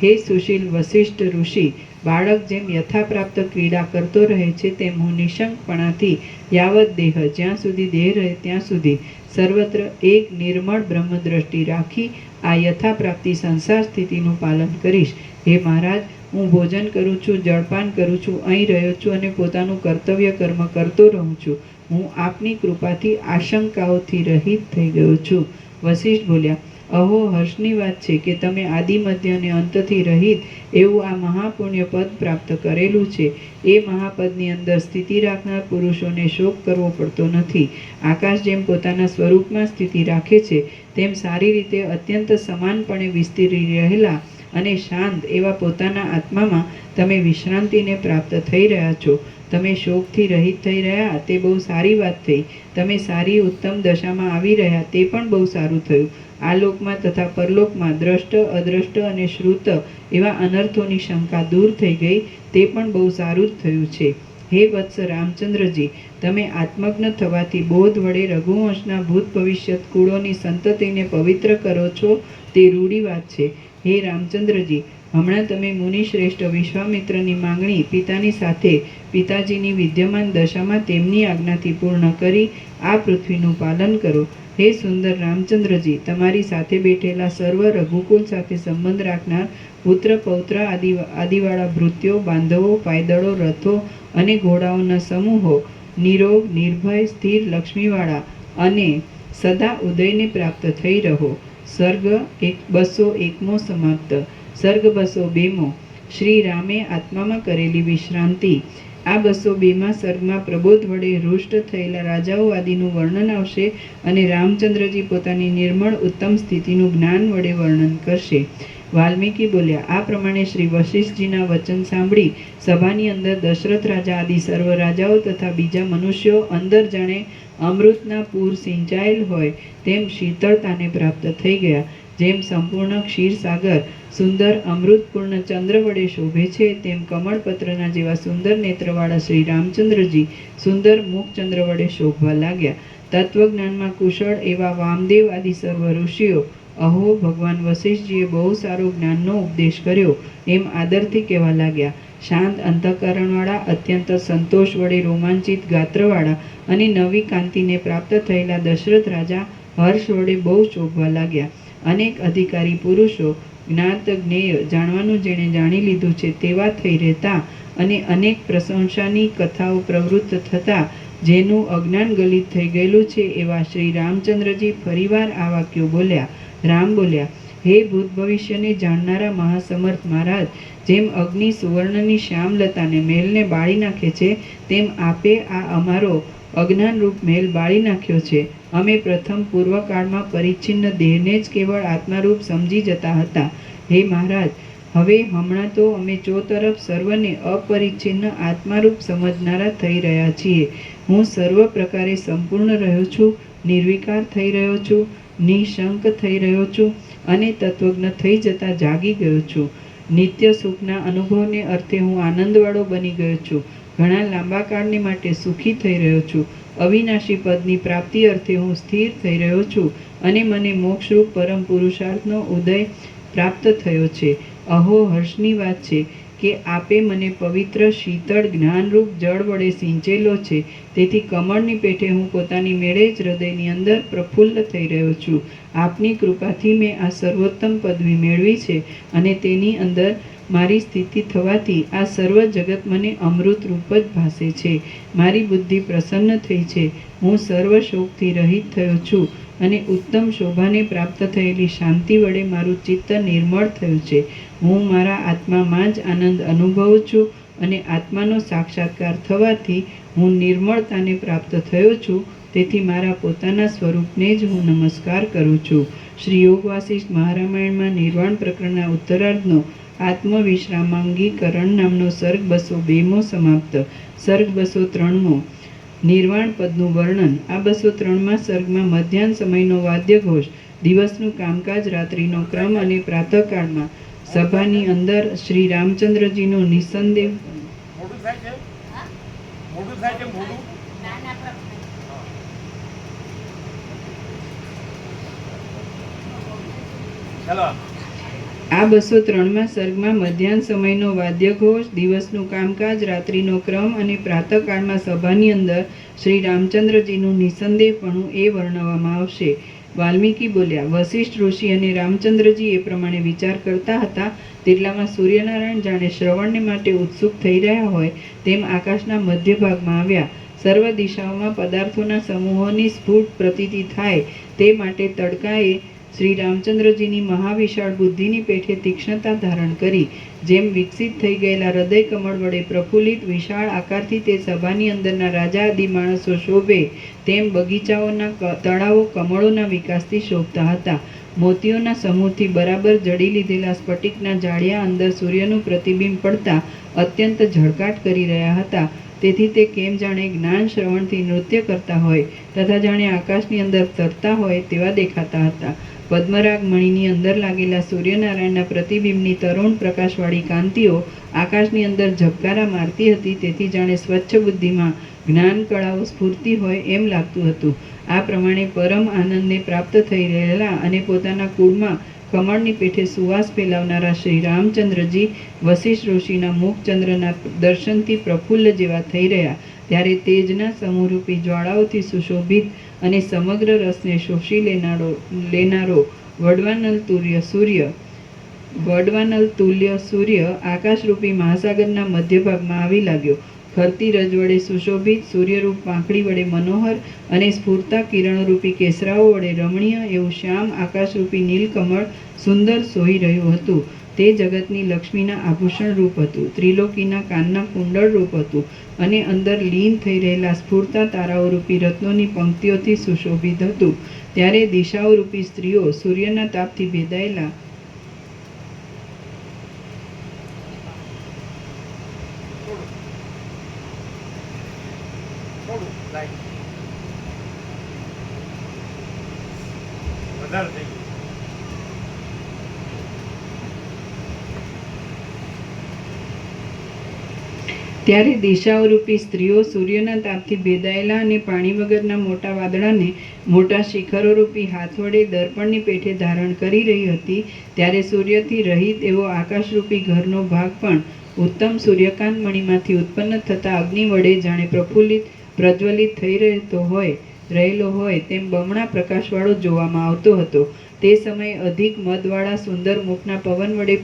હે સુશીલ વસિષ્ઠ ઋષિ, બાળક જેમ યથાપ્રાપ્ત ક્રીડા કરતો રહે છે તેમ હું નિશંકપણાથી યાવત દેહ, જ્યાં સુધી દેહ રહે ત્યાં સુધી સર્વત્ર એક નિર્મળ બ્રહ્મદ્રષ્ટિ રાખી આ યથાપ્રાપ્તિ સંસાર સ્થિતિનું પાલન કરીશ. હે મહારાજ, હું ભોજન કરું છું, જળપાન કરું છું, અહીં રહ્યો છું અને પોતાનું કર્તવ્ય કર્મ કરતો રહું છું. હું આપની કૃપાથી આશંકાઓથી રહિત થઈ ગયો છું. વશિષ્ઠ બોલ્યા, અહો, હર્ષની વાત છે કે તમે આદિ મધ્ય અને અંતથી રહિત એવું આ મહાપુણ્ય પદ પ્રાપ્ત કરેલું છે. એ મહાપદની અંદર સ્થિતિ રાખનાર પુરુષોને શોક કરવો પડતો નથી. આકાશ જેમ પોતાના સ્વરૂપમાં સ્થિતિ રાખે છે તેમ સારી રીતે અત્યંત સમાનપણે વિસ્તરી રહેલા અને શાંત એવા પોતાના આત્મામાં તમે વિશ્રાંતિને પ્રાપ્ત થઈ રહ્યા છો. તમે શોકથી રહિત થઈ રહ્યા તે બહુ સારી વાત થઈ. તમે સારી ઉત્તમ દશામાં આવી રહ્યા તે પણ બહુ સારું થયું. આ લોકમાં તથા પરલોકમાં દ્રષ્ટ, અદ્રષ્ટ અને શ્રુત એવા અનર્થોની શંકા દૂર થઈ ગઈ તે પણ બહુ સારું જ થયું છે. હે વત્સ રામચંદ્રજી, તમે આત્મજ્ઞ થવાથી બોધ વડે રઘુવંશના ભૂત ભવિષ્યત કુળોની સંતતિને પવિત્ર કરો છો તે રૂઢી વાત છે. હે રામચંદ્રજી, હમણાં તમે મુનિશ્રેષ્ઠ વિશ્વામિત્રની માંગણી પિતાની સાથે પિતાજીની વિદ્યમાન દશામાં તેમની આજ્ઞાથી પૂર્ણ કરી આ પૃથ્વીનું પાલન કરો. હે સુંદર રામચંદ્રજી, તમારી સાથે બેઠેલા સર્વ રઘુકુલ સાથે સંબંધ રાખનાર પુત્ર પૌત્ર આદિવાળા ભૃત્યો, બાંધવો, પાયદળો, રથો અને ઘોડાઓના સમૂહો નિરોગ, નિર્ભય, સ્થિર લક્ષ્મીવાળા અને સદા ઉદયને પ્રાપ્ત થઈ રહો. સર્ગ 201મો સમાપ્ત. સર્ગ 202મો. શ્રી રામે આત્મામાં કરેલી વિશ્રાંતિ. આ 202મા સર્ગમાં પ્રબોધ વડે હૃષ્ટ થયેલા રાજાઓ આદિનું વર્ણન આવશે અને રામચંદ્રજી પોતાની નિર્મળ ઉત્તમ સ્થિતિનું જ્ઞાન વડે વર્ણન કરશે. વાલ્મીકી બોલ્યા, આ પ્રમાણે શ્રી વશિષ્ઠજીના વચન સાંભળી સભાની અંદર દશરથ રાજા આદિ સર્વ રાજાઓ તથા બીજા મનુષ્યો અંદર જાણે અમૃતના પૂર સિંચાયેલ હોય તેમ શીતળતાને પ્રાપ્ત થઈ ગયા. જેમ સંપૂર્ણ ક્ષીરસાગર સુંદર અમૃતપૂર્ણ ચંદ્ર વડે શોભે છે તેમ કમળપત્રના જેવા સુંદર નેત્રવાળા શ્રી રામચંદ્રજી સુંદર મુખચંદ્ર વડે શોભવા લાગ્યા. તત્વજ્ઞાનમાં કુશળ એવા વામદેવ આદિ સર્વ ઋષિઓ અહો, ભગવાન વશિષ્ઠજીએ બહુ સારો જ્ઞાનનો ઉપદેશ કર્યો એમ આદરથી કહેવા લાગ્યા. શાંત અંતઃકરણવાળા, અત્યંત સંતોષ વડે રોમાંચિત ગાત્રવાળા અને નવી કાંતિને પ્રાપ્ત થયેલા દશરથ રાજા હર્ષ વડે બહુ શોભવા લાગ્યા. અનેક અધિકારી પુરુષો જ્ઞાત જ્ઞેય જાણવાનું જેણે જાણી લીધું છે તેવા થઈ રહેતા અને અનેક પ્રશંસાની કથાઓ પ્રવૃત્ત થતા જેનું અજ્ઞાન ગલિત થઈ ગયેલું છે એવા શ્રી રામચંદ્રજી ફરીવાર આ વાક્યો બોલ્યા. રામ બોલ્યા, હે ભૂત ભવિષ્યને જાણનારા મહાસમર્થ મહારાજ, જેમ અગ્નિ સુવર્ણની શ્યામલતાને મહેલને બાળી નાખે છે તેમ આપે આ અમારો અજ્ઞાનરૂપ મહેલ બાળી નાખ્યો છે. અમે પ્રથમ પૂર્વકાળમાં પરિચ્છિન્ન દેહને જ કેવળ આત્મારૂપ સમજી જતા હતા. હે મહારાજ, હવે હમણાં તો અમે ચોતરફ સર્વને અપરિચ્છિન્ન આત્મારૂપ સમજનારા થઈ રહ્યા છીએ. હું સર્વ પ્રકારે સંપૂર્ણ રહ્યો છું, નિર્વિકાર થઈ રહ્યો છું, નિશંક થઈ રહ્યો છું અને તત્વજ્ઞ થઈ જતા જાગી ગયો છું. નિત્ય સુખના અનુભવને અર્થે હું આનંદવાળો બની ગયો છું. ઘણા લાંબા કાળને માટે સુખી થઈ રહ્યો છું. અવિનાશી પદની પ્રાપ્તિ અર્થે હું સ્થિર થઈ રહ્યો છું અને મને મોક્ષરૂપ પરમ પુરુષાર્થનો ઉદય પ્રાપ્ત થયો છે. અહો, હર્ષની વાત છે કે આપે મને પવિત્ર શીતળ જ્ઞાનરૂપ જળ વડે સિંચેલો છે. તેથી કમળની પેઠે હું પોતાની મેળે જ હૃદયની અંદર પ્રફુલ્લ થઈ રહ્યો છું. આપની કૃપાથી મેં આ સર્વોત્તમ પદવી મેળવી છે અને તેની અંદર મારી સ્થિતિ થવાથી આ સર્વ જગત મને અમૃત રૂપ જ ભાસે છે. મારી બુદ્ધિ પ્રસન્ન થઈ છે. હું સર્વ શોકથી રહિત થયો છું અને ઉત્તમ શોભાને પ્રાપ્ત થયેલી શાંતિ વડે મારું ચિત્ત નિર્મળ થયું છે. હું મારા આત્મામાં જ આનંદ અનુભવું છું અને આત્માનો સાક્ષાત્કાર થવાથી હું નિર્મળતાને પ્રાપ્ત થયો છું. તેથી મારા પોતાના સ્વરૂપને જ હું નમસ્કાર કરું છું. શ્રી યોગ વાસિષ્ઠ મહારામાયણમાં નિર્વાણ પ્રકરણના ઉત્તરાર્ધનો આત્મવિશ્રામાંગીકરણ નામનો સર્ગ 202મો સમાપ્ત. સર્ગ 203મો. નિર્વાણ પદનું વર્ણન. આ 203મા સર્ગમાં મધ્યાહન સમયનો વાદ્યઘોષ, દિવસનું કામકાજ, રાત્રિનો ક્રમ અને પ્રાતઃકાળમાં સભાની અંદર શ્રી રામચંદ્રજીનું નિસંદેહ
મોડું થાય છે, મોડું થાય છે, મોડું. ચાલો
આ 203માં સર્ગમાં મધ્યાહન સમયનો વાદ્યઘોષ, દિવસનું કામકાજ, રાત્રિનો ક્રમ અને પ્રાતઃકાળમાં સભાની અંદર શ્રી રામચંદ્રજીનું નિસંદેહપણું એ વર્ણવવામાં આવશે. વાલ્મીકી બોલ્યા, વશિષ્ઠ ઋષિ અને રામચંદ્રજી એ પ્રમાણે વિચાર કરતા હતા તેટલામાં સૂર્યનારાયણ જાણે શ્રવણને માટે ઉત્સુક થઈ રહ્યા હોય તેમ આકાશના મધ્ય ભાગમાં આવ્યા. સર્વ દિશાઓમાં પદાર્થોના સમૂહોની સ્ફુટ પ્રતીતિ થાય તે માટે તડકાએ શ્રી રામચંદ્રજીની મહાવિશાળ બુદ્ધિની પેઠે તીક્ષ્ણતા ધારણ કરી. જેમ વિકસિત થઈ ગયેલા હૃદય કમળ વડે પ્રફુલ્લિત વિશાળ આકારથી તે સભાની અંદરના રાજા આદિ માણસો શોભે તેમ બગીચાઓના તળાવો કમળોના વિકાસથી શોભતા હતા. મોતીઓના સમૂહથી બરાબર જડી લીધેલા સ્ફટિકના જાળિયા અંદર સૂર્યનું પ્રતિબિંબ પડતા અત્યંત ઝળકાટ કરી રહ્યા હતા. તેથી તે કેમ જાણે જ્ઞાન શ્રવણથી નૃત્ય કરતા હોય તથા જાણે આકાશની અંદર તરતા હોય તેવા દેખાતા હતા. પદ્મરાગ મણીની અંદર લાગેલા સૂર્યનારાયણના પ્રતિબિંબની તરુણ પ્રકાશવાળી કાંતિઓ આકાશની અંદર ઝબકારા મારતી હતી. તેથી જાણે સ્વચ્છ બુદ્ધિમાં જ્ઞાન કળાઓ સ્ફૂર્તિ હોય એમ લાગતું હતું. આ પ્રમાણે પરમ આનંદને પ્રાપ્ત થઈ રહેલા અને પોતાના કુળમાં કમળની પેઠે સુવાસ ફેલાવનારા શ્રી રામચંદ્રજી વશિષ્ઠ ઋષિના મુખચંદ્રના દર્શનથી પ્રફુલ્લ જેવા થઈ રહ્યા ત્યારે તેજના સમૂહરૂપી જ્વાળાઓથી સુશોભિત અને સમગ્ર રસને શોષી લેનારો વડવાનલ તુલ્ય સૂર્ય આકાશરૂપી મહાસાગરના મધ્ય ભાગમાં આવી લાગ્યો. ફરતી રજ વડે સુશોભિત, સૂર્યરૂપ પાંખડી વડે મનોહર અને સ્ફૂર્તા કિરણરૂપી કેસરાઓ વડે રમણીય એવું શ્યામ આકાશરૂપી નીલકમળ સુંદર સોઈ રહ્યું હતું. તે જગતની લક્ષ્મીના આભૂષણ રૂપ હતું, ત્રિલોકીના કાનના કુંડળ રૂપ હતું અને અંદર લીન થઈ રહેલા સ્ફૂર્તા તારાઓરૂપી રત્નોની પંક્તિઓથી સુશોભિત હતું. ત્યારે દિશાઓરૂપી સ્ત્રીઓ સૂર્યના તાપથી ભેદાયેલા
વધારે થઈ ગયું.
ત્યારે દિશાઓરૂપી સ્ત્રીઓ સૂર્યના તાપથી ભેદાયેલા અને પાણી વગરના મોટા વાદળાને મોટા શિખરોરૂપી હાથ વડે દર્પણની પેઠે ધારણ કરી રહી હતી. ત્યારે સૂર્યથી રહિત એવો આકાશરૂપી ઘરનો ભાગ પણ ઉત્તમ સૂર્યકાંત મણીમાંથી ઉત્પન્ન થતા અગ્નિ વડે જાણે પ્રજ્વલિત થઈ રહેલો હોય તેમ બમણા પ્રકાશવાળો જોવામાં આવતો હતો. તે સમયે અધિક મદવાળા સુંદર મુખના પવન વડે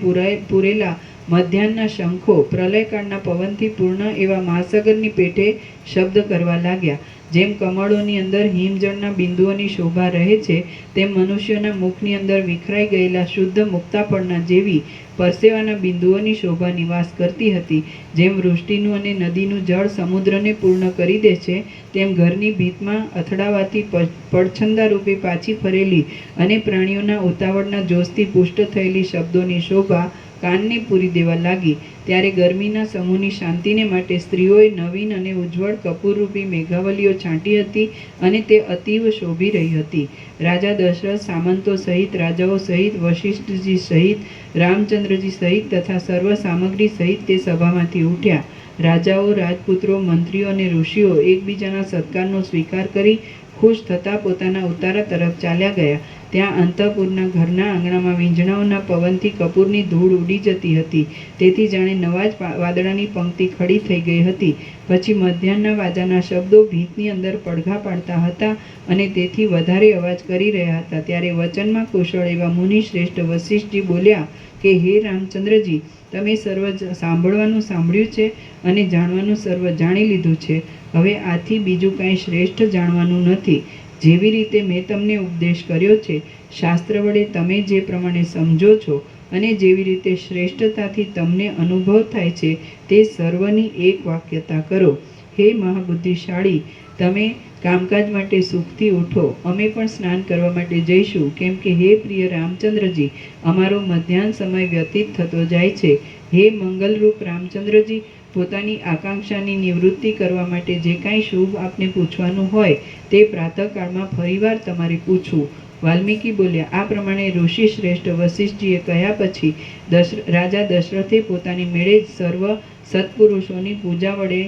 પૂરેલા મધ્યાહનના શંખો પ્રલયકાળના પવનથી પૂર્ણ એવા મહાસાગરની પેઠે શબ્દ કરવા લાગ્યા. જેમ કમળોની અંદર હિમજળના બિંદુઓની શોભા રહે છે તેમ મનુષ્યોના મુખની અંદર વિખરાઈ ગયેલા શુદ્ધ મુક્તાફળના જેવી પરસેવાના બિંદુઓની શોભા નિવાસ કરતી હતી. જેમ વૃષ્ટિનું અને નદીનું જળ સમુદ્રને પૂર્ણ કરી દે છે તેમ ઘરની ભીતમાં અથડાવાથી પડછંદા રૂપે પાછી ફરેલી અને પ્રાણીઓના ઉતાવળના જોશથી પુષ્ટ થયેલી શબ્દોની શોભા કાનને પૂરી દેવા લાગી. ત્યારે ગરમીના સમૂહની શાંતિને માટે સ્ત્રીઓએ નવીન અને ઉજ્જવળ કપૂરરૂપી મેઘાવલીઓ છાંટી હતી અને તે અતીવ શોભી રહી હતી. રાજા દશરથ સામંતો સહિત, રાજાઓ સહિત, વશિષ્ઠજી સહિત, રામચંદ્રજી સહિત તથા સર્વ સામગ્રી સહિત તે સભામાંથી ઉઠ્યા. રાજાઓ, રાજપુત્રો, મંત્રીઓ અને ઋષિઓ એકબીજાના સત્કારનો સ્વીકાર કરી ખુશ થતા પોતાના ઉતારા તરફ ચાલ્યા ગયા. ત્યાં અંતઃપુરના ઘરના આંગણામાં વીંઝણાઓના પવનથી કપૂરની ધૂળ ઉડી જતી હતી. તેથી જાણે નવા જ વાદળાની પંક્તિ ખડી થઈ ગઈ હતી. પછી મધ્યાહનના વાજાના શબ્દો ભીતની અંદર પડઘા પાડતા હતા અને તેથી વધારે અવાજ કરી રહ્યા હતા. ત્યારે વચનમાં કુશળ એવા મુનિ શ્રેષ્ઠ વશિષ્ઠજી બોલ્યા કે હે રામચંદ્રજી, તમે સર્વ સાંભળવાનું સાંભળ્યું છે અને જાણવાનું સર્વ જાણી લીધું છે. હવે આથી બીજું કાંઈ શ્રેષ્ઠ જાણવાનું નથી. જેવી રીતે મેં તમને ઉપદેશ કર્યો છે, શાસ્ત્ર વડે તમે જે પ્રમાણે સમજો છો અને જેવી રીતે શ્રેષ્ઠતાથી તમને અનુભવ થાય છે તે સર્વની એક વાક્યતા કરો. હે મહાબુદ્ધિશાળી, તમે કામકાજ માટે સુખથી ઉઠો. અમે પણ સ્નાન કરવા માટે જઈશું, કેમ કે હે પ્રિય રામચંદ્રજી, અમારો મધ્યાહન સમય વ્યતીત થતો જાય છે. હે મંગલરૂપ રામચંદ્રજી, પોતાની આકાંક્ષાની નિવૃત્તિ કરવા માટે જે કાંઈ શુભ આપને પૂછવાનું હોય તે પ્રાતઃકાળમાં ફરીવાર તમારે પૂછવું. વાલ્મીકી બોલ્યા, આ પ્રમાણે ઋષિ શ્રેષ્ઠ વશિષ્ઠજીએ કહ્યા પછી રાજા દશરથે પોતાની મેળે જ સર્વ સત્પુરુષોની પૂજા વડે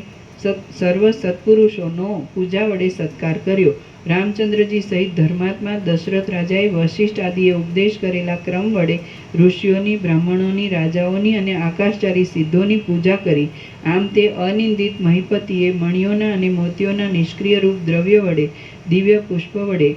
સર્વ સત્પુરુષોનો પૂજા વડે સત્કાર કર્યો. રામચંદ્રજી સહિત ધર્માત્મા દશરથ રાજાએ વશિષ્ઠ આદિએ ઉપદેશ કરેલા ક્રમ વડે ઋષિઓની, બ્રાહ્મણોની, રાજાઓની અને આકાશચારી સિદ્ધોની પૂજા કરી. આમ તે અનિંદિત મહિપતિએ મણિઓના અને મોતીઓના નિષ્ક્રિય રૂપ દ્રવ્ય વડે, દિવ્ય પુષ્પ વડે,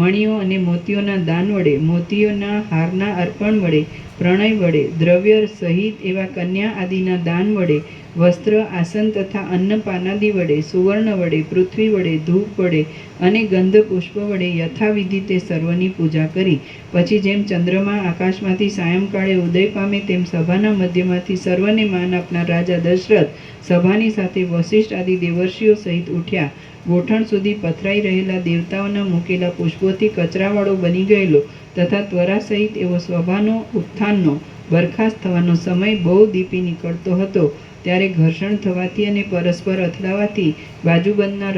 મણિઓ અને મોતીઓના દાન વડે, મોતીઓના હારના અર્પણ વડે, પ્રણય વડે, દ્રવ્ય સહિત એવા કન્યા આદિના દાન વડે, વસ્ત્ર, આસન તથા અન્નપાનાદિ વડે, સુવર્ણ વડે, પૃથ્વી વડે, ધૂપ વડે અને ગંધ પુષ્પ વડે યથાવિધિ તે સર્વની પૂજા કરી. પછી જેમ ચંદ્રમા આકાશમાંથી સાયંકાળે ઉદય પામે તેમ સભાના મધ્યમાંથી સર્વને માન આપનાર રાજા દશરથ સભાની સાથે વશિષ્ઠ આદિ દેવર્ષિઓ સહિત ઉઠ્યા. ગોઠણ સુધી પથરાઈ રહેલા દેવતાઓના મૂકેલા પુષ્પોથી કચરાવાળો બની ગયેલો તથા ત્વરા સહિત એવો સભાનો ઉત્થાનનો બરખાસ્ત થવાનો સમય બહુ દીપી નીકળતો હતો. ત્યારે ઘર્ષણ થવાથી અને પરસ્પર અથડાવાથી બાજુબંધના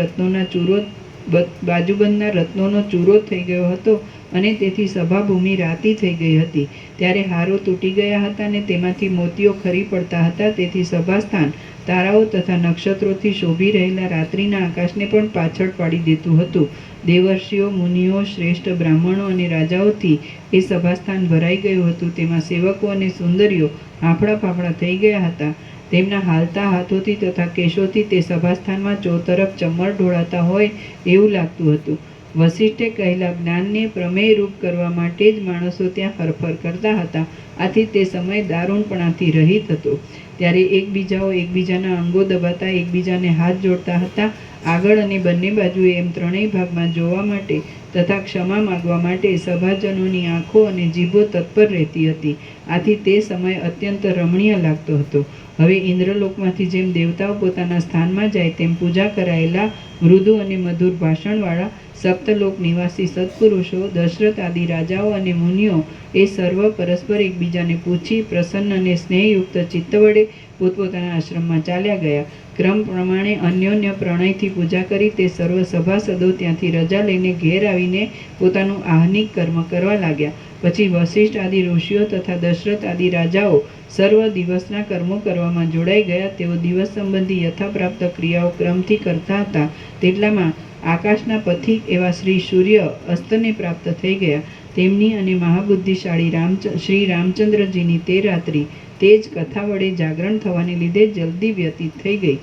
રત્નોનો ચૂરો થઈ ગયો હતો અને તેથી સભાભૂમિ રાતી થઈ ગઈ હતી. ત્યારે હારો તૂટી ગયા હતા અને તેમાંથી મોતીઓ ખરી પડતા હતા. તેથી સભાસ્થાન તારાઓ તથા નક્ષત્રોથી શોભી રહેલા રાત્રિના આકાશને પણ પાછળ પાડી દેતું હતું. દેવર્ષિઓ, મુનિઓ, શ્રેષ્ઠ બ્રાહ્મણો અને રાજાઓથી એ સભાસ્થાન ભરાઈ ગયું હતું. તેમાં સેવકો અને સુંદરીઓ હાંફળા ફાફડા થઈ ગયા હતા. તેમના હાલતા હાથોથી તથા કેશોથી તે સભાસ્થાનમાં ચોતરફ ચમર ઢોળાતા હોય એવું લાગતું હતું. વશિષ્ઠે કહેલા જ્ઞાનને પ્રમેય રૂપ કરવા માટે જ માણસો ત્યાં હરફર કરતા હતા. આથી તે સમય દારૂણપણાથી રહિત હતો. ત્યારે એકબીજાઓ એકબીજાના અંગો દબાતા, એકબીજાને હાથ જોડતા હતા. આગળ અને બંને બાજુએ એમ ત્રણેય ભાગમાં જોવા માટે તથા ક્ષમા માગવા માટે સભાજનોની આંખો અને જીભો તત્પર રહેતી હતી. આથી તે સમય અત્યંત રમણીય લાગતો હતો. હવે ઇન્દ્રલોકમાંથી જેમ દેવતાઓ પોતાના સ્થાનમાં જાય તેમ પૂજા કરાયેલા મૃદુ અને મધુર ભાષણવાળા સપ્તલોક નિવાસી સત્પુરુષો, દશરથ આદિ રાજાઓ અને મુનિઓ એ સર્વ પરસ્પર એકબીજાને પૂછી પ્રસન્ન અને સ્નેહયુક્ત ચિત્ત વડે પોતપોતાના આશ્રમમાં ચાલ્યા ગયા. ક્રમ પ્રમાણે અન્યોન્ય પ્રણયથી પૂજા કરી તે સર્વ સભાસદો ત્યાંથી રજા લઈને ઘેર આવીને પોતાનું આહ્નિક કર્મ કરવા લાગ્યા. પછી વશિષ્ઠ આદિ ઋષિઓ તથા દશરથ આદિ રાજાઓ સર્વ દિવસના કર્મો કરવામાં જોડાઈ ગયા. તેઓ દિવસ સંબંધી યથાપ્રાપ્ત ક્રિયાઓ ક્રમથી કરતા હતા. તેટલામાં આકાશના પથિક એવા શ્રી સૂર્ય અસ્તને પ્રાપ્ત થઈ ગયા. તેમની અને મહાબુદ્ધિશાળી શ્રી રામચંદ્રજીની તે રાત્રિ તે જ કથા વડે જાગરણ થવાને લીધે જલ્દી વ્યતીત થઈ ગઈ.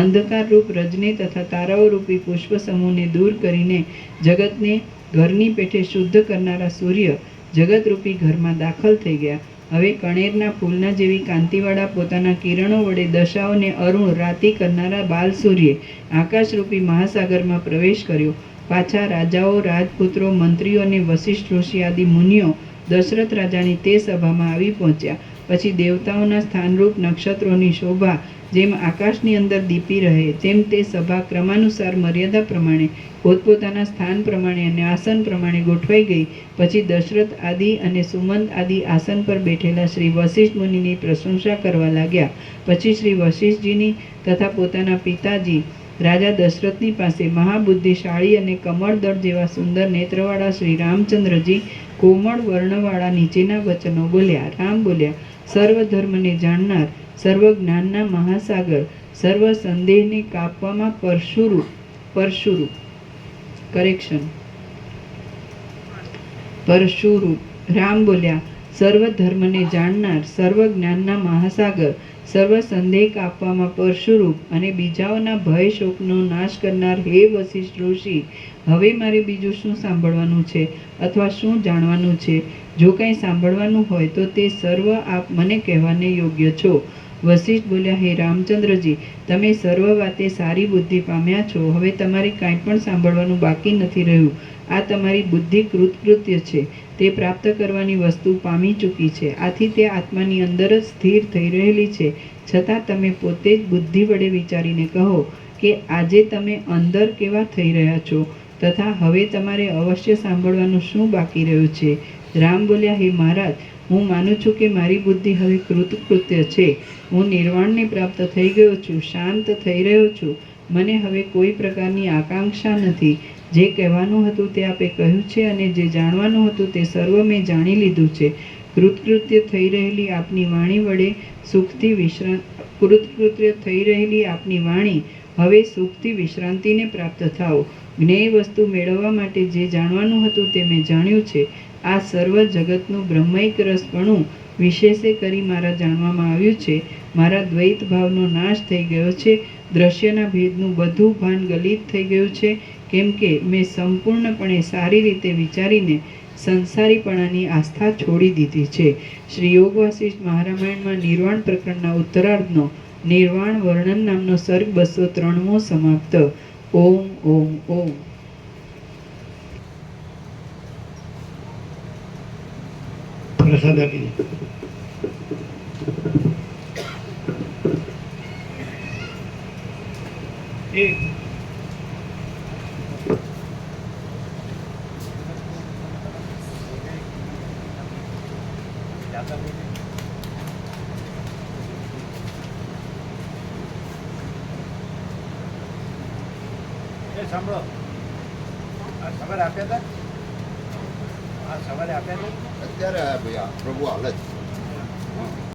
અંધકાર રૂપ રજને તથા તારાઓ રૂપી પુષ્પ સમૂહને દૂર કરીને જગતને ઘરની પેઠે શુદ્ધ કરનારા સૂર્ય જગતરૂપી ઘરમાં દાખલ થઈ ગયા. હવે કણેરના ફૂલના જેવી કાંતિવાળા પોતાના કિરણો વડે દશાઓને અરુણ રાતી કરનારા બાલ સૂર્યે આકાશરૂપી મહાસાગરમાં પ્રવેશ કર્યો. પાછા રાજાઓ, રાજપુત્રો, મંત્રીઓ અને વશિષ્ઠ ઋષિ આદિ મુનિઓ દશરથ રાજાની તે સભામાં આવી પહોંચ્યા. પછી દેવતાઓના સ્થાનરૂપ નક્ષત્રોની શોભા જેમ આકાશની અંદર દીપી રહે તેમ તે સભા ક્રમાનુસાર મર્યાદા પ્રમાણે પોતપોતાના સ્થાન પ્રમાણે અને આસન પ્રમાણે ગોઠવાઈ ગઈ. પછી દશરથ આદિ અને સુમંત આદિ આસન પર બેઠેલા શ્રી વશિષ્ઠ મુનિની પ્રશંસા કરવા લાગ્યા. પછી શ્રી વશિષ્ઠજીની તથા પોતાના પિતાજી રાજા દશરથની પાસે મહાબુદ્ધિશાળી અને કમળદળ જેવા સુંદર નેત્રવાળા શ્રી રામચંદ્રજી કોમળ વર્ણવાળા નીચેના વચનો બોલ્યા. રામ બોલ્યા, સર્વ ધર્મને જાણનાર, સર્વ જ્ઞાનના મહાસાગર, સર્વ સંદેહને કાપવામાં પરશુરૂપ. રામ બોલ્યા, સર્વ ધર્મને જાણનાર, સર્વ જ્ઞાનના મહાસાગર, સર્વ સંદેહ કાપવામાં પરશુરૂપ અને બીજાઓના ભય શોકનો નાશ કરનાર હે વશિષ્ઠ ઋષિ, હવે મારે બીજું શું સાંભળવાનું છે અથવા શું જાણવાનું છે? જો કંઈ સાંભળવાનું હોય તો તે સર્વ આપ મને કહેવાને યોગ્ય છો. વશિષ્ઠ બોલ્યા, હે રામચંદ્રજી, તમે સર્વ વાતે સારી બુદ્ધિ પામ્યા છો. હવે તમારે કાંઈ પણ સાંભળવાનું બાકી નથી રહ્યું. આ તમારી બુદ્ધિ કૃતકૃત્ય છે. તે પ્રાપ્ત કરવાની વસ્તુ પામી ચૂકી છે. આથી તે આત્માની અંદર જ સ્થિર થઈ રહેલી છે. છતાં તમે પોતે જ બુદ્ધિ વડે વિચારીને કહો કે આજે તમે અંદર કેવા થઈ રહ્યા છો તથા હવે તમારે અવશ્ય સાંભળવાનું શું બાકી રહ્યું છે? રામ બોલ્યા, હે મહારાજ, હું માનું છું કે મારી બુદ્ધિ હવે કૃતકૃત્ય છે. હું નિર્વાણને પ્રાપ્ત થઈ ગયો છું, શાંત થઈ રહ્યો છું. મને હવે કોઈ પ્રકારની આકાંક્ષા નથી. જે કહેવાનું હતું તે આપે કહ્યું છે અને જે જાણવાનું હતું તે સર્વ મેં જાણી લીધું છે. કૃતકૃત્ય થઈ રહેલી આપની વાણી વડે સુખથી હવે સુખથી વિશ્રાંતિને પ્રાપ્ત થાઓ. જ્ઞેય વસ્તુ મેળવવા માટે જે જાણવાનું હતું તે મેં જાણ્યું છે. આ સર્વ જગતનું બ્રહ્મૈક રસપણું વિશેષે કરી મારા જાણવામાં આવ્યું છે. મારા દ્વૈત ભાવનો નાશ થઈ ગયો છે. દ્રશ્યના ભેદનું બધું ભાન ગલિત થઈ ગયું છે, કેમ કે મેં સંપૂર્ણપણે સારી રીતે વિચારીને સંસારીપણાની આસ્થા છોડી દીધી છે. શ્રી યોગ વાસિષ્ઠ મહારામાયણમાં નિર્વાણ પ્રકરણના ઉત્તરાર્ધનો નિર્વાણ વર્ણન નામનો સર્ગ 203મો સમાપ્ત. ઓમ ઓમ ઓમ.
પ્રસાદ આપી દે. સાંભળો, આ સવારે આપ્યા હતા,
અત્યારે આ ભાઈ આ પ્રભુ હાલે જ.